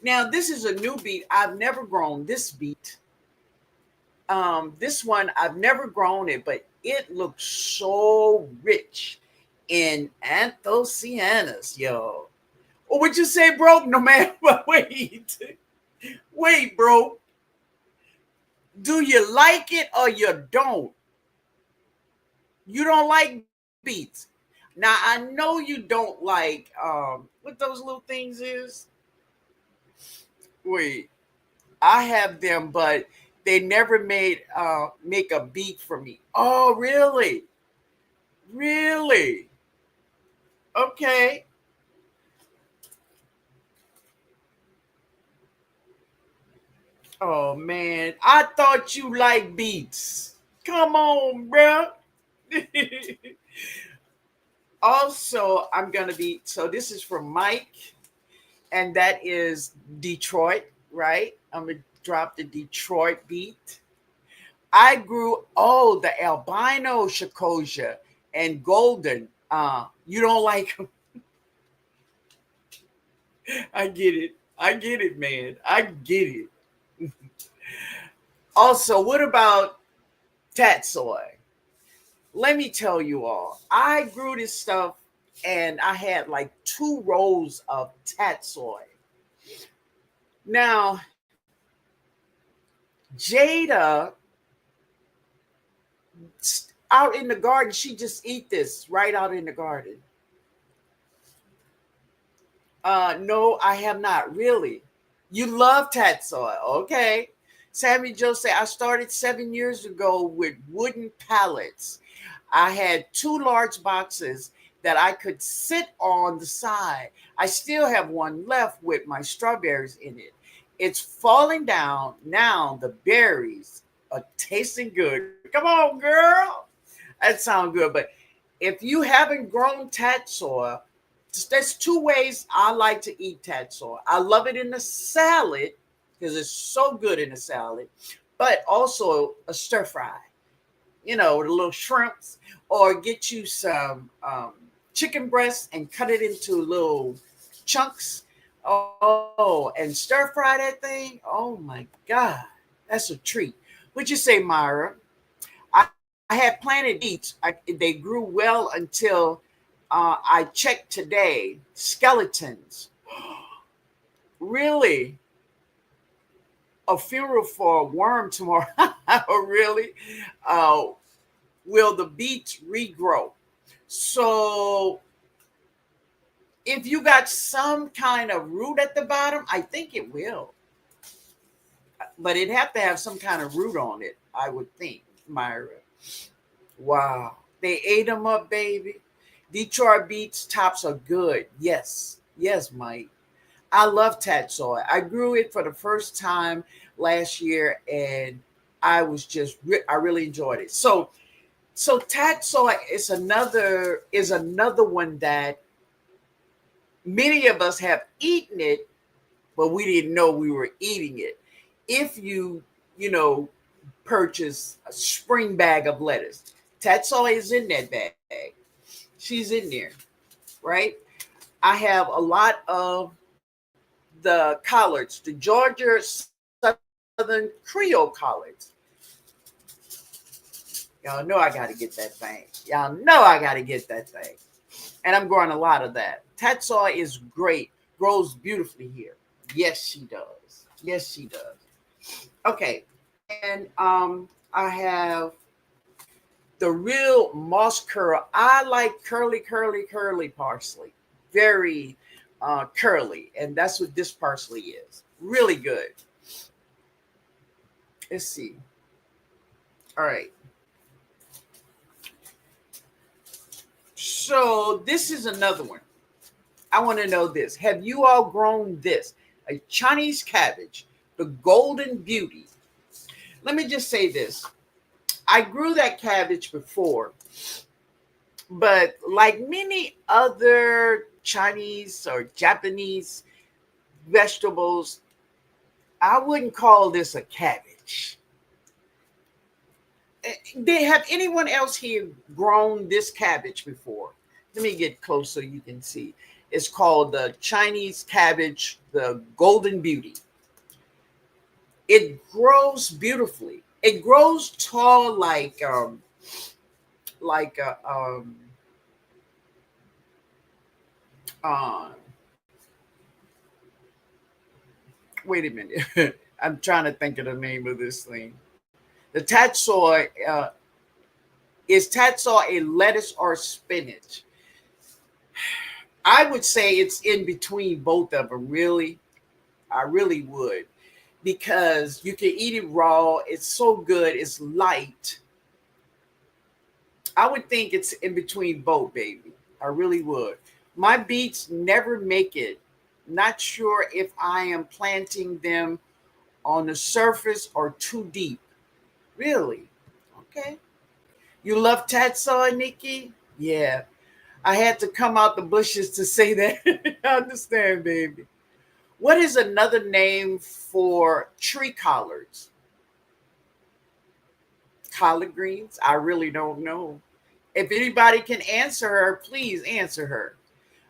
Now, this is a new beet. I've never grown this beet. This one, I've never grown it, but it looks so rich in anthocyanins, yo. Or would you say, bro? No, man, but wait. Wait, bro. Do you like it or you don't? You don't like beets. Now, I know you don't like what those little things is. Wait, I have them, but they never made make a beat for me. Oh, really? Really? Okay. Oh man, I thought you liked beats. Come on, bro. Also, I'm gonna be so this is from Mike, and that is Detroit, right? I'm gonna drop the Detroit beat. I grew the albino Shakosia and golden. You don't like them. I get it. I get it, man. I get it. Also, what about tatsoi? Let me tell you all. I grew this stuff and I had like 2 rows of tatsoi. Now, Jada out in the garden, she just eat this right out in the garden. No, I have not really. You love tatsoi, okay? Sammy Joe said, I started 7 years ago with wooden pallets. I had 2 large boxes that I could sit on the side. I still have one left with my strawberries in it. It's falling down now. The berries are tasting good. Come on, girl. That sounds good. But if you haven't grown tatsoi, there's 2 ways I like to eat tatsoi. I love it in a salad because it's so good in a salad, but also a stir fry, with a little shrimps, or get you some chicken breast and cut it into little chunks. Oh, and stir fry that thing. Oh my God, that's a treat. What'd you say, Myra? I had planted beets. They grew well until I checked today. Skeletons. Really? A funeral for a worm tomorrow? Oh, really? Uh, will the beets regrow? So if you got some kind of root at the bottom, I think it will. But it'd have to have some kind of root on it, I would think, Myra. Wow. They ate them up, baby. Detroit beets tops are good. Yes. Yes, Mike. I love tatsoi. I grew it for the first time last year and I really enjoyed it. So tatsoi is another one that many of us have eaten it, but we didn't know we were eating it. If you know, purchase a spring bag of lettuce, tatsoi is in that bag. She's in there, right? I have a lot of the collards, the Georgia Southern Creole collards. Y'all know I got to get that thing. Y'all know I got to get that thing. And I'm growing a lot of that. Tatsoi is great, grows beautifully here. Yes, she does. Yes, she does. Okay. And I have the real moss curl. I like curly parsley. Very curly. And that's what this parsley is. Really good. Let's see. All right. So this is another one. I want to know this. Have you all grown this? A Chinese cabbage, the golden beauty. Let me just say this. I grew that cabbage before, but like many other Chinese or Japanese vegetables, I wouldn't call this a cabbage. They have anyone else here grown this cabbage before? Let me get close so you can see. It's called the Chinese cabbage, the golden beauty. It grows beautifully. It grows tall like a uh, wait a minute. I'm trying to think of the name of this thing. The tatsoi is tatsoi a lettuce or spinach? I would say it's in between both of them. Really, I really would, because you can eat it raw. It's so good. It's light. I would think it's in between both, baby. I really would. My beets never make it. Not sure if I am planting them on the surface or too deep. Really? Okay. You love tatsoi, Nikki? Yeah. I had to come out the bushes to say that. I understand, baby. What is another name for tree collards? Collard greens? I really don't know. If anybody can answer her, please answer her.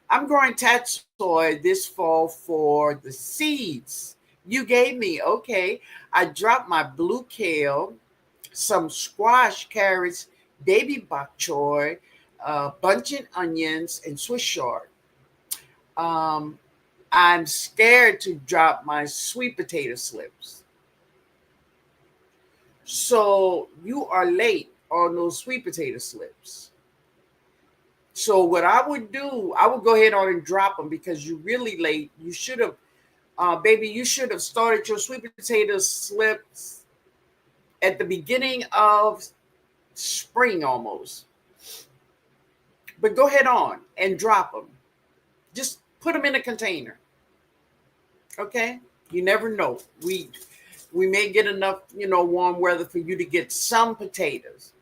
I'm growing tatsoi this fall for the seeds you gave me. Okay. I dropped my blue kale, some squash, carrots, baby bok choy, buncheon onions, and Swiss chard. Um, I'm scared to drop my sweet potato slips. So you are late on those sweet potato slips. So what I would do, I would go ahead on and drop them because you're really late. You should have, baby, you should have started your sweet potato slips at the beginning of spring almost. But go ahead on and drop them. Just put them in a container. Okay? You never know. We may get enough, warm weather for you to get some potatoes.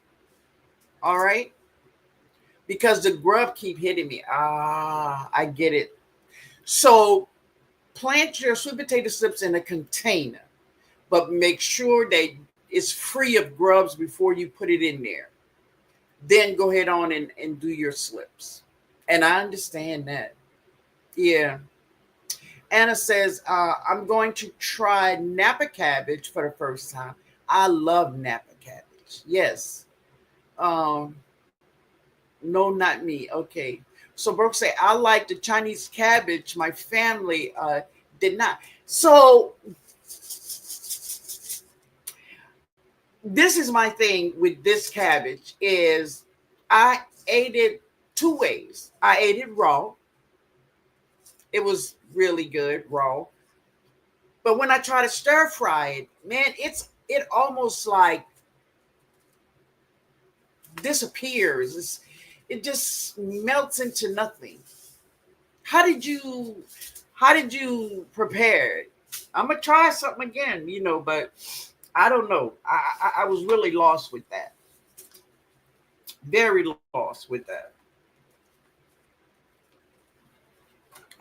All right? Because the grub keep hitting me. I get it. So plant your sweet potato slips in a container, but make sure that it's free of grubs before you put it in there. Then go ahead on and do your slips. And I understand that. Yeah. Anna says, I'm going to try Napa cabbage for the first time. I love Napa cabbage. Yes. No, not me. Okay. So Brooke say, I like the Chinese cabbage. My family did not. So this is my thing with this cabbage is I ate it two ways. I ate it raw. It was really good raw. But when I try to stir fry it, man, it almost like disappears. It just melts into nothing. How did you prepare it? I'm gonna try something again, but I don't know. I was really lost with that. Very lost with that.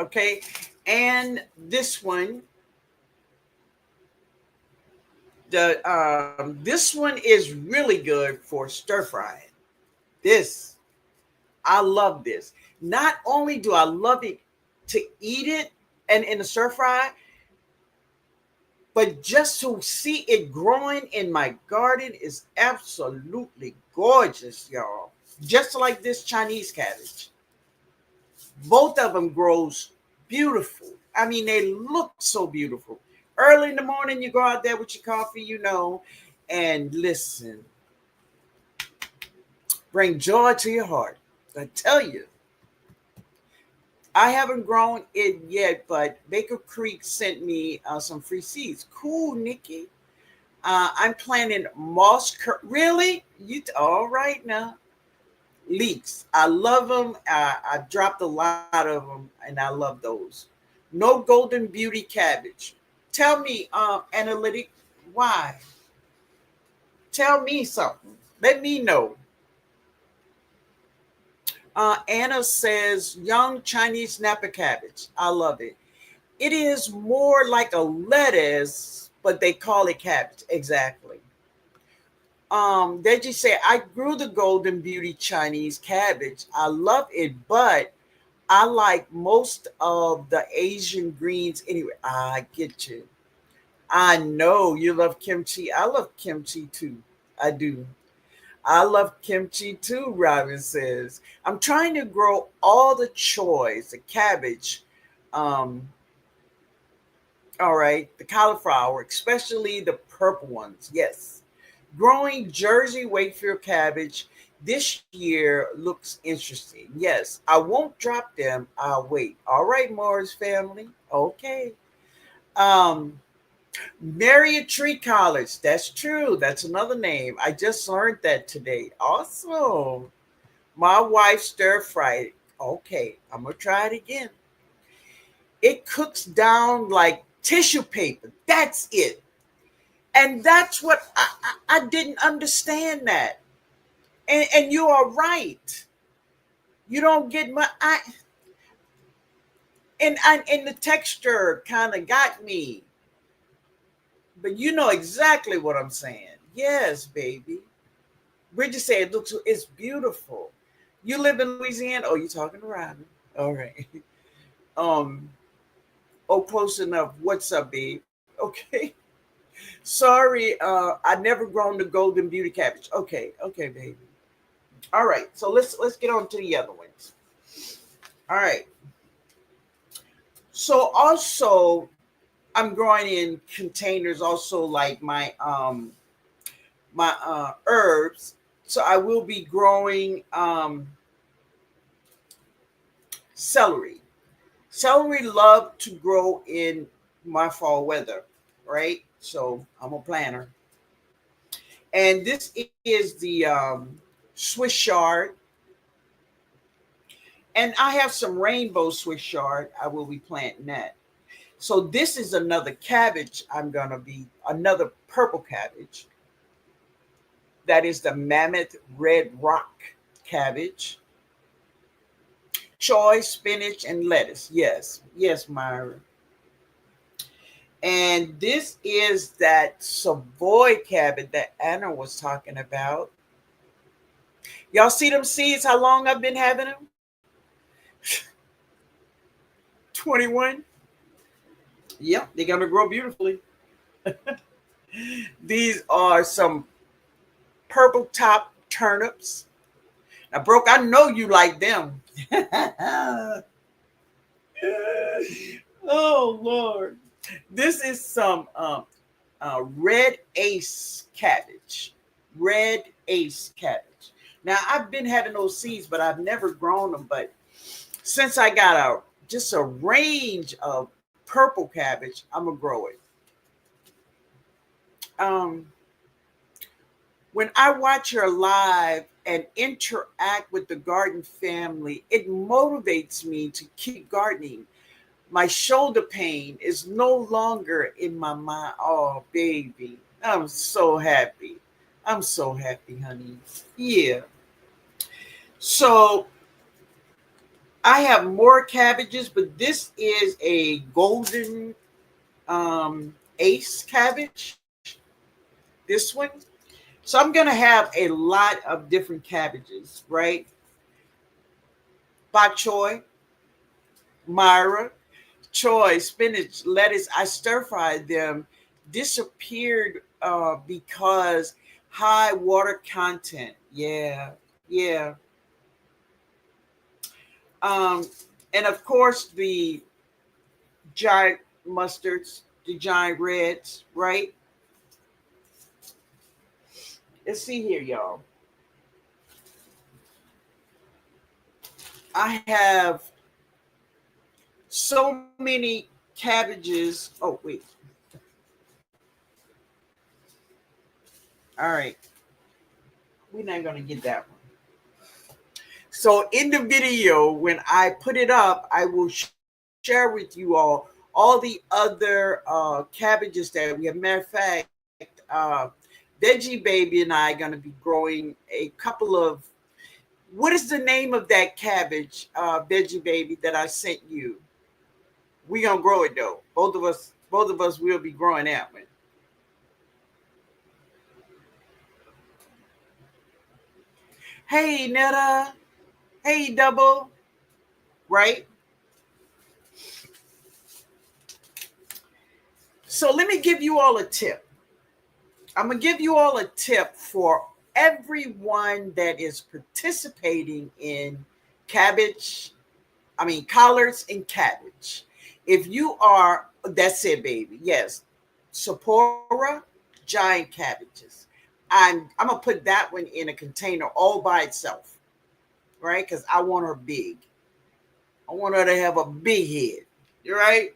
Okay, and this one, this one is really good for stir frying. This I love this. Not only do I love it to eat it and in the stir fry, but just to see it growing in my garden is absolutely gorgeous, y'all. Just like this Chinese cabbage. Both of them grows beautiful. I mean, they look so beautiful. Early in the morning, you go out there with your coffee, and listen. Bring joy to your heart. I tell you. I haven't grown it yet, but Baker Creek sent me some free seeds. Cool, Nikki. I'm planting moss. Really? You all right now? leeks. I love them. I dropped a lot of them, and I love those. No golden beauty cabbage. Tell me, analytic, why? Tell me something. Let me know. Anna says young Chinese Napa cabbage. I love it. It is more like a lettuce, but they call it cabbage. Exactly. They just say I grew the golden beauty Chinese cabbage. I love it, but I like most of the Asian greens anyway. I get you. I know you love kimchi. I love kimchi too. I do. I love kimchi too, Robin says. I'm trying to grow all the choys, the cabbage, um, all right, the cauliflower, especially the purple ones. Yes. Growing Jersey Wakefield cabbage this year looks interesting. Yes, I won't drop them. I'll wait. All right, Morris family. Okay. Um, Marriott Tree College. That's true. That's another name. I just learned that today. Awesome. My wife stir fried it. Okay, I'm gonna try it again. It cooks down like tissue paper. That's it. And that's what I didn't understand that. And you are right. You don't get my and the texture kind of got me, but you know exactly what I'm saying. Yes, baby. Bridget said it's beautiful. You live in Louisiana? Oh, you talking to Robin? All right. Um. Oh, close enough. What's up, babe? Okay. Sorry. I never grown the golden beauty cabbage. Okay. Okay, baby. All right. So let's get on to the other ones. All right. So also I'm growing in containers also like my herbs. So I will be growing celery. Celery love to grow in my fall weather, right? So I'm a planter. And this is the Swiss chard. And I have some rainbow Swiss chard. I will be planting that. So this is another cabbage I'm gonna be another purple cabbage. That is the Mammoth Red Rock cabbage, choy, spinach, and lettuce. Yes, yes, Myra. And this is that Savoy cabbage that Anna was talking about. Y'all see them seeds? How long I've been having them? 21. Yep, they're gonna grow beautifully. These are some purple top turnips. Now, Broke, I know you like them. Oh Lord. This is some red ace cabbage. Red ace cabbage. Now I've been having those seeds, but I've never grown them. But since I got a just a range of purple cabbage, I'm gonna grow it. Um, when I watch her live and interact with the garden family, it motivates me to keep gardening. My shoulder pain is no longer in my mind. Oh, baby. I'm so happy. I'm so happy, honey. Yeah. So I have more cabbages, but this is a golden ace cabbage. This one. So I'm going to have a lot of different cabbages, right? Bok choy, Myra, choy, spinach, lettuce. I stir fried them, disappeared because high water content. Yeah, yeah. Um, and of course, the giant mustards, the giant reds, right? Let's see here, y'all. I have so many cabbages. Oh, wait. All right. We're not going to get that one. So in the video, when I put it up, I will share with you all the other cabbages that we have. Matter of fact, Veggie Baby and I are going to be growing a couple of, what is the name of that cabbage, Veggie Baby, that I sent you? We gonna grow it though. Both of us will be growing that one. Hey Netta, hey Double, right? So let me give you all a tip. I'm gonna give you all a tip for everyone that is participating in cabbage. I mean collards and cabbage. If you are, that's it, baby. Yes, Sapora, giant cabbages. I'm gonna put that one in a container all by itself, right? Because I want her big. I want her to have a big head. You're right.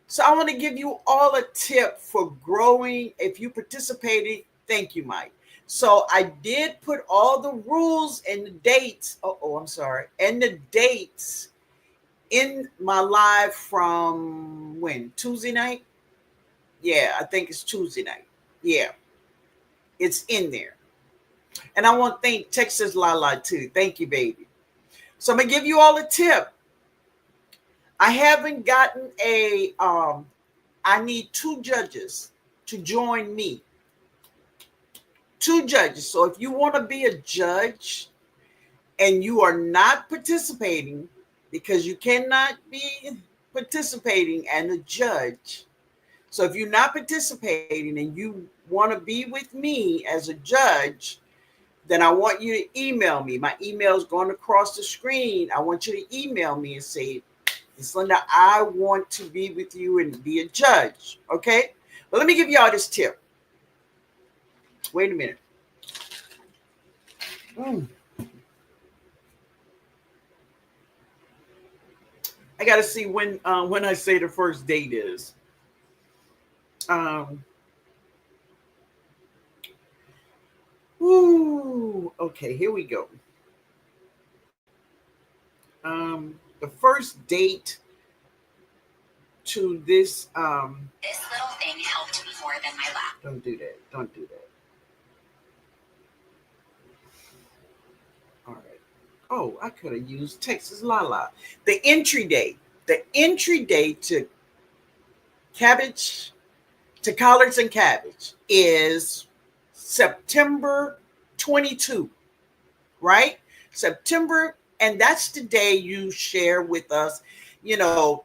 So I want to give you all a tip for growing. If you participated, thank you, Mike. So I did put all the rules and the dates. I'm sorry, and the dates in my live from when? Tuesday night? Yeah, I think it's Tuesday night. Yeah, it's in there. And I want to thank Texas Lala too. Thank you, baby. So I'm gonna give you all a tip. I haven't gotten a I need two judges to join me. Two judges. So if you want to be a judge and you are not participating, because you cannot be participating and a judge. So if you're not participating and you want to be with me as a judge, then I want you to email me. My email is going across the screen. I want you to email me and say, Miss Linda, I want to be with you and be a judge. Okay? But let me give y'all this tip. Wait a minute. I got to see when I say the first date is. Um, okay, here we go. The first date to this little thing helped me more than my lap. Don't do that. Don't do that. All right. Oh, I could have used Texas Lala. The entry date. The entry date to cabbage, to collards and cabbage is September 22, right? September, and that's the day you share with us, TNOG,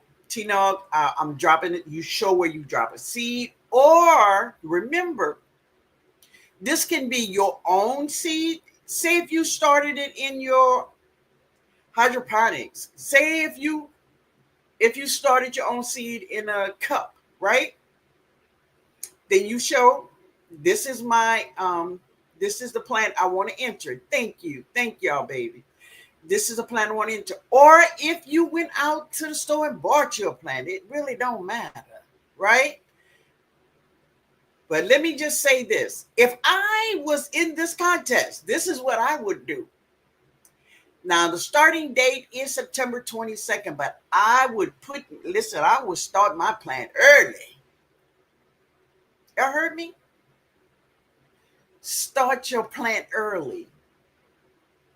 I'm dropping it. You show where you drop a seed, or remember, this can be your own seed. Say if you started it in your hydroponics. Say if you started your own seed in a cup, right? Then you show this is the plant I want to enter. Thank y'all, baby. This is a plant I want to enter. Or if you went out to the store and bought your plant, it really don't matter, right? But let me just say this. If I was in this contest, this is what I would do. Now, the starting date is September 22nd, but I would start my plant early. You heard me? Start your plant early.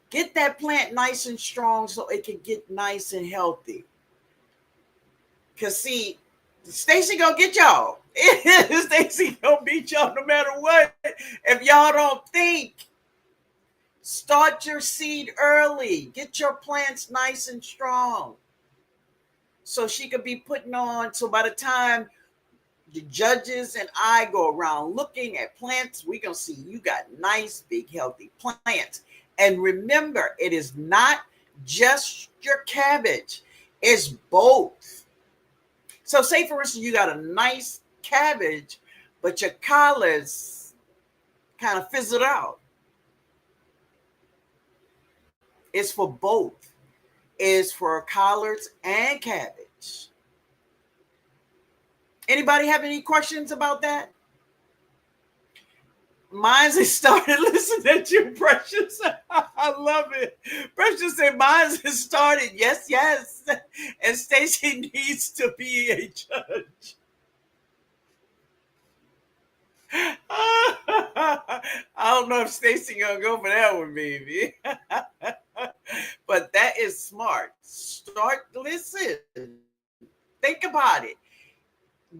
Get that plant nice and strong so it can get nice and healthy. Because, see, Stacy gonna get y'all. Stacy gonna beat y'all no matter what. If y'all don't think, start your seed early. Get your plants nice and strong. So she could be putting on. So by the time the judges and I go around looking at plants, we're going to see you got nice, big, healthy plants. And remember, it is not just your cabbage. It's both. So say, for instance, you got a nice cabbage, but your collards kind of fizzled out. It's for both. It's for collards and cabbage. Anybody have any questions about that? Mines has started. Listen at you, Precious. I love it. Precious said, Mines has started. Yes, yes. And Stacy needs to be a judge. I don't know if Stacy gonna go for that one, baby. But that is smart. Start, listen, think about it.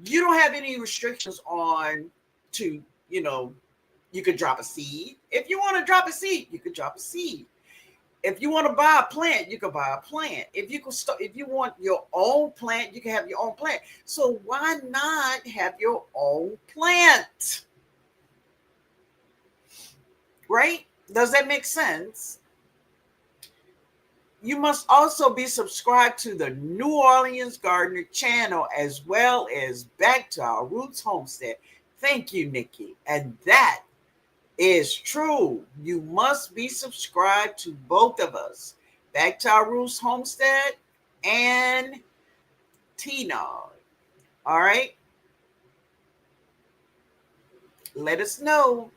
You don't have any restrictions on to, you know, you could drop a seed. If you want to drop a seed, you could drop a seed. If you want to buy a plant, you can buy a plant. If you could start, if you want your own plant, you can have your own plant. So why not have your own plant? Right? Does that make sense? You must also be subscribed to the New Orleans Gardener channel as well as Back to Our Roots Homestead. Thank you, Nikki. And that is true. You must be subscribed to both of us, Back to Our Roots Homestead and TNOG. All right? Let us know.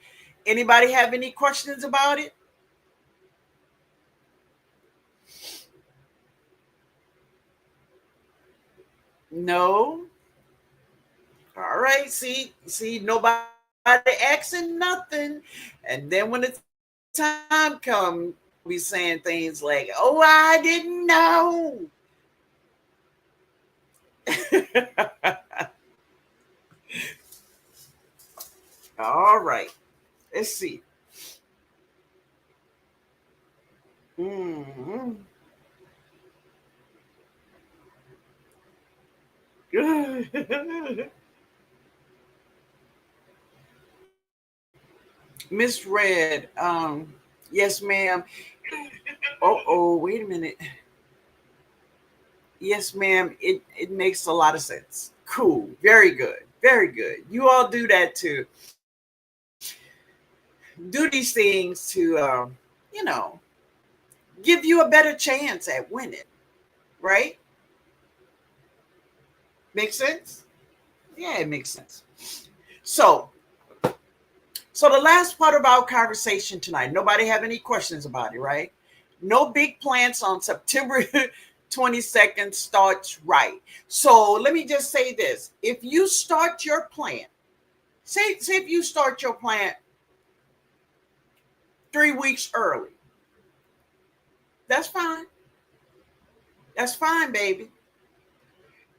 Anybody have any questions about it? No. All right. See, nobody asking nothing. And then when the time comes, be saying things like, "Oh, I didn't know." All right. Let's see. Mm-hmm. Miss Red, yes, ma'am. Oh, wait a minute. Yes, ma'am. It makes a lot of sense. Cool. Very good. Very good. You all do that too. Do these things to, you know, give you a better chance at winning, right? Make sense? Yeah, it makes sense. So, the last part of our conversation tonight, nobody have any questions about it, right? No big plans on September 22nd starts right. So let me just say this. If you start your plant, say if you start your plant 3 weeks early, that's fine. That's fine, baby.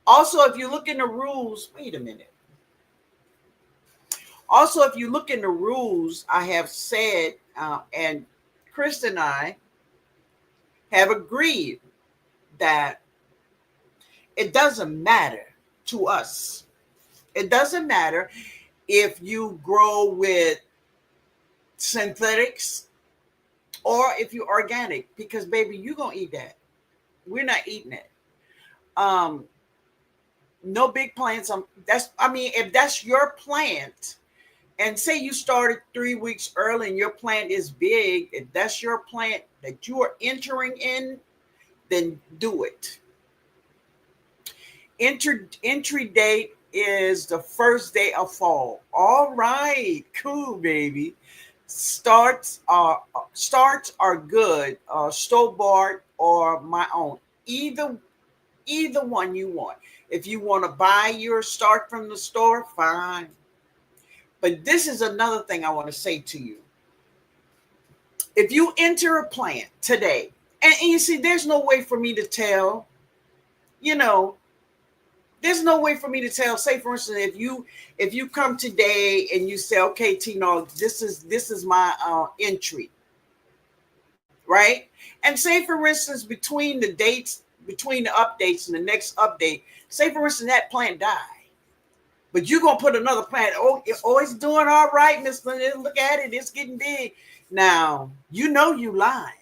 Also, if you look in the rules, wait a minute. Also, if you look in the rules, I have said, and Chris and I have agreed that it doesn't matter to us. It doesn't matter if you grow with synthetics or if you're organic, because baby, you're gonna eat that. We're not eating it. Um, no big plants. If that's your plant, and say you started 3 weeks early and your plant is big, if that's your plant that you are entering in, then do it. Entry date is the first day of fall. All right, cool, baby. Starts are good. Store bought or my own. Either one you want. If you want to buy your start from the store, fine. But this is another thing I want to say to you. If you enter a plant today, and you see, there's no way for me to tell, you know, there's no way for me to tell. Say, for instance, if you come today and you say, okay, Tino, this is my entry, right? And say, for instance, between the updates and the next update, say, for instance, that plant died. But you're going to put another plant. It's doing all right, Miss Linda. Look at it. It's getting big. Now, you know you lying.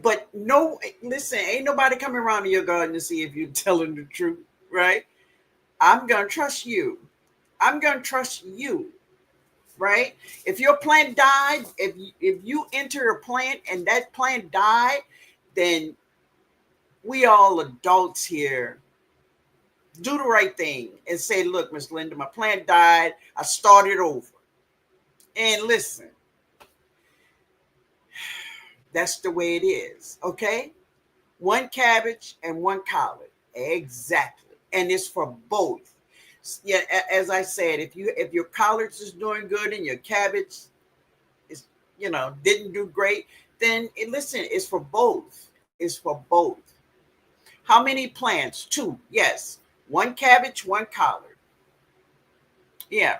But no, listen, ain't nobody coming around to your garden to see if you're telling the truth, right? I'm going to trust you. I'm going to trust you, right? If your plant died, if you enter a plant and that plant died, then we all adults here Do the right thing and say, look, Miss Linda, my plant died. I started over. And listen, that's the way it is. Okay. One cabbage and one collard. Exactly. And it's for both. Yeah, as I said, if your collards is doing good and your cabbage is, didn't do great, then listen, it's for both. It's for both. How many plants? Two. Yes. One cabbage, one collard. Yeah.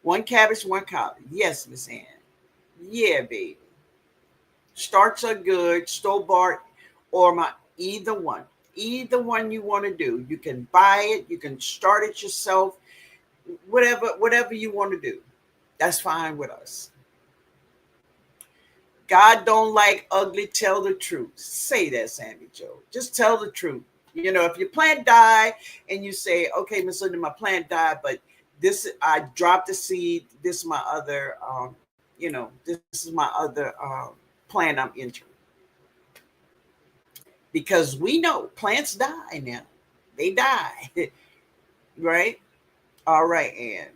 One cabbage, one collard. Yes, Miss Ann. Yeah, baby. Starts are good, store bought, or my either one. Either one you want to do. You can buy it, you can start it yourself, whatever you want to do. That's fine with us. God don't like ugly, tell the truth. Say that, Sammy Joe. Just tell the truth. If your plant died and you say, okay, Miss Linda, my plant died, but this I dropped the seed. This is my other this is my other plant I'm entering. Because we know plants die now. They die. Right? All right, Ann.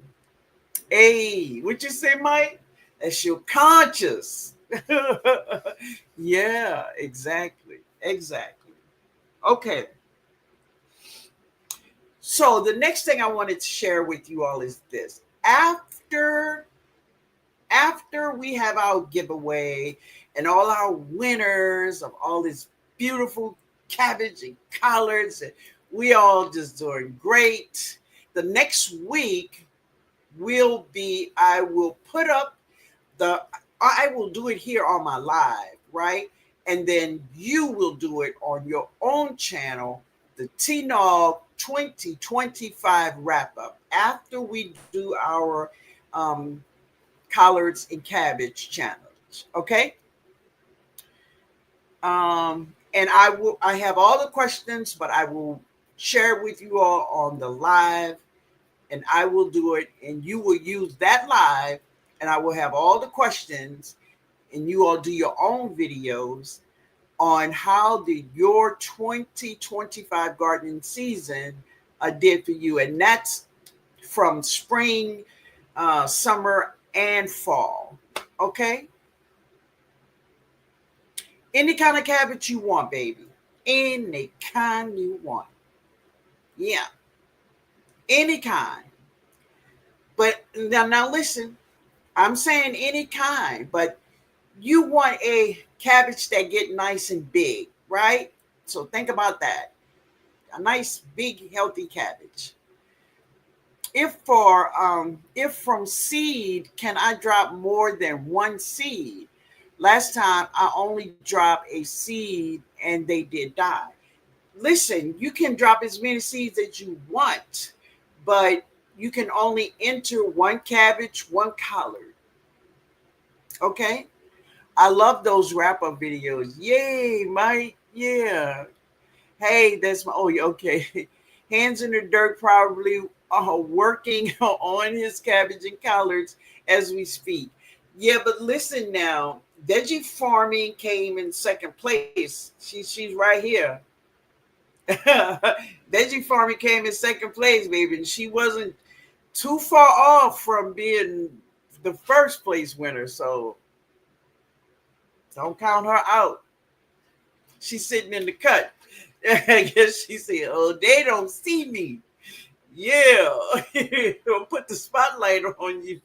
Hey, what you say, Mike? That's your conscious. Yeah, exactly. Exactly. Okay. So the next thing I wanted to share with you all is this. After we have our giveaway and all our winners of all this beautiful cabbage and collards, and we all just doing great. The next week I will put up I will do it here on my live, right? And then you will do it on your own channel, the TNOG 2025 wrap up, after we do our collards and cabbage challenge. Okay. And I have all the questions, but I will share with you all on the live, and I will do it, and you will use that live, and I will have all the questions, and you all do your own videos on how your 2025 gardening season did for you. And that's from spring, summer, and fall. Okay? Any kind of cabbage you want, baby. Any kind you want. Yeah. Any kind. But now listen, I'm saying any kind, but you want a cabbage that get nice and big, right? So think about that. A nice, big, healthy cabbage. If from seed, can I drop more than one seed? Last time I only dropped a seed and they did die. Listen, you can drop as many seeds as you want, but you can only enter one cabbage, one collard. Okay? I love those wrap up videos. Yay, Mike. Yeah. Hey, that's my, oh, okay. Hands in the dirt, probably working on his cabbage and collards as we speak. Yeah, but listen now. Veggie farming came in second place. She's right here. Veggie farming came in second place, baby, and she wasn't too far off from being the first place winner. So don't count her out. She's sitting in the cut. I guess she said, "Oh, they don't see me." Yeah, don't put the spotlight on you.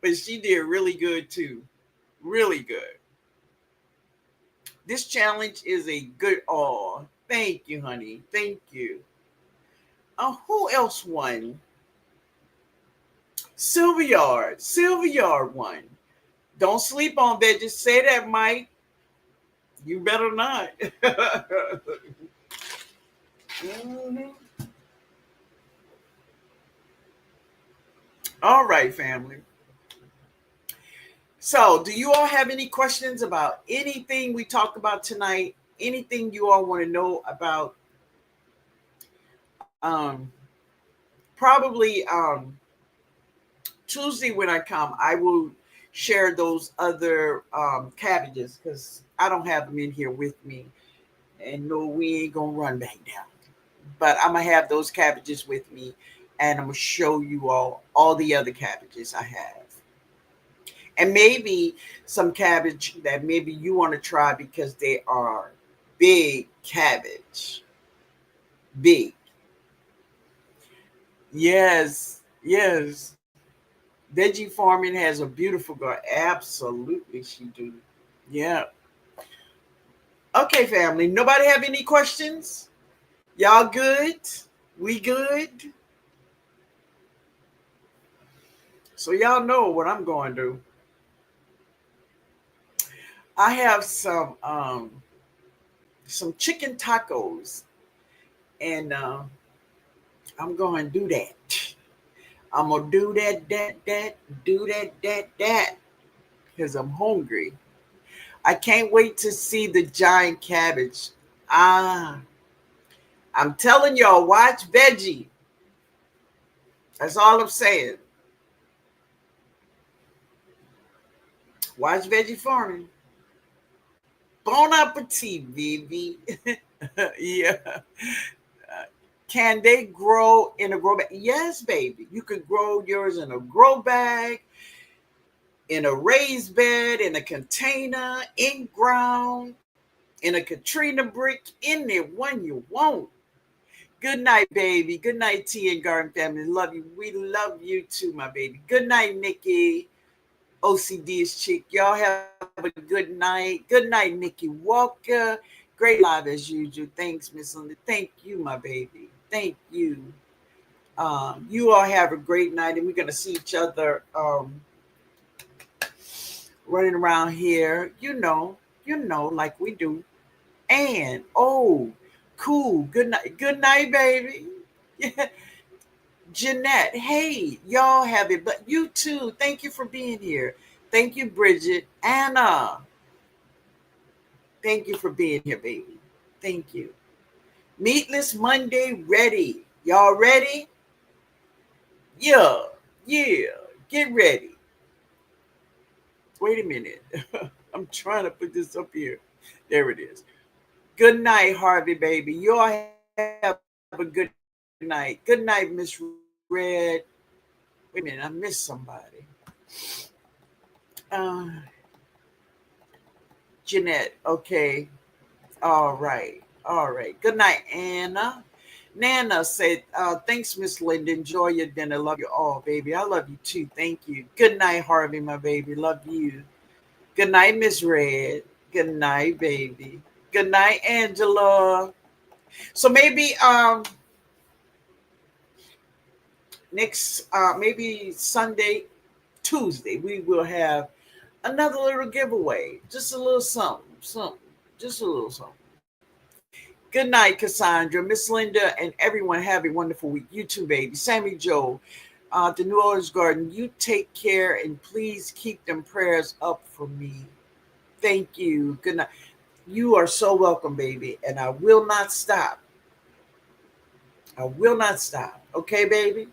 But she did really good too. Really good. This challenge is a good all. Thank you, honey. Thank you. Who else won? Sylvia Yard won. Don't sleep on that. Just say that, Mike. You better not. Mhm. All right, family. So, do you all have any questions about anything we talked about tonight? Anything you all want to know about? Um, Probably Tuesday when I come, I will share those other cabbages because I don't have them in here with me. And no, we ain't gonna run back down. but I'm gonna have those cabbages with me, and I'm gonna show you all the other cabbages I have, and maybe some cabbage that maybe you want to try because they are big cabbage, big. Yes, yes. Veggie farming has a beautiful garden. Absolutely, she do. Yeah. Okay, family. Nobody have any questions? Y'all good? We good? So y'all know what I'm going to do. I have some chicken tacos, and I'm going to do that. I'm gonna do that, because I'm hungry. I can't wait to see the giant cabbage. Ah, I'm telling y'all, watch veggie. That's all I'm saying. Watch veggie farming. Bon appetit, baby. Yeah. Can they grow in a grow bag? Yes, baby. You could grow yours in a grow bag, in a raised bed, in a container, in ground, in a Katrina brick, in there when you want. Good night, baby. Good night, T and Garden family. Love you. We love you too, my baby. Good night, Nikki. OCD's chick. Y'all have a good night. Good night, Nikki Walker. Great live as usual. Thanks, Miss Linda. Thank you, my baby. Thank you. You all have a great night, and we're gonna see each other running around here. Like we do. And cool. Good night, baby. Yeah. Jeanette, hey, y'all have it, but you too. Thank you for being here. Thank you, Bridget. Anna, thank you for being here, baby. Thank you. Meatless Monday ready. Y'all ready? Yeah, yeah. Get ready. Wait a minute. I'm trying to put this up here. There it is. Good night, Harvey, baby. You all have a good night. Good night, Miss Red. Wait a minute, I missed somebody. Uh, Jeanette, okay. All right. Good night, Anna. Nana said, thanks, Miss Linda. Enjoy your dinner. Love you all, baby. I love you too. Thank you. Good night, Harvey, my baby. Love you. Good night, Miss Red. Good night, baby. Good night, Angela. So maybe next maybe Sunday, Tuesday, we will have another little giveaway. Just a little something. Just a little something. Good night, Cassandra, Miss Linda, and everyone. Have a wonderful week. You too, baby. Sammy Joe, the New Orleans Garden. You take care and please keep them prayers up for me. Thank you. Good night. You are so welcome, baby. And I will not stop. I will not stop. Okay, baby?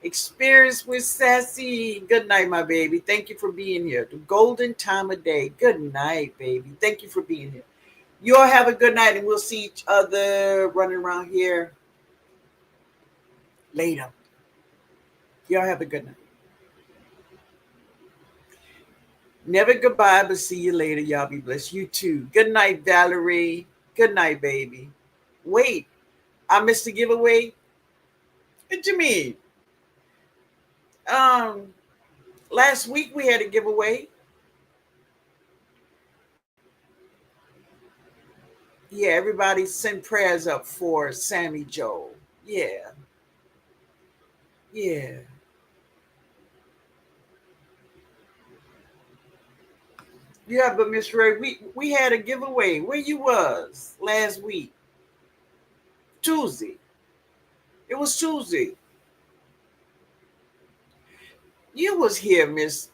Experience with Sassy. Good night, my baby. Thank you for being here. The golden time of day. Good night, baby. Thank you for being here. You all have a good night, and we'll see each other running around here later. Y'all have a good night. Never goodbye, but see you later. Y'all be blessed. You too. Good night, Valerie. Good night, baby. Wait, I missed the giveaway. What you mean? Um, Last week we had a giveaway. Yeah, everybody send prayers up for Sammy Joe. Yeah, yeah. Yeah, but Miss Ray, we had a giveaway. Where you was last week? Tuesday. It was Tuesday. You was here, Miss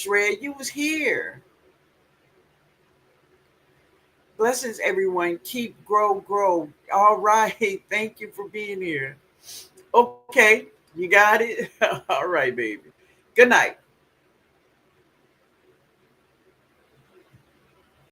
Red. You was here. Blessings, everyone. Keep grow. All right. Thank you for being here. Okay, you got it. All right, baby. Good night.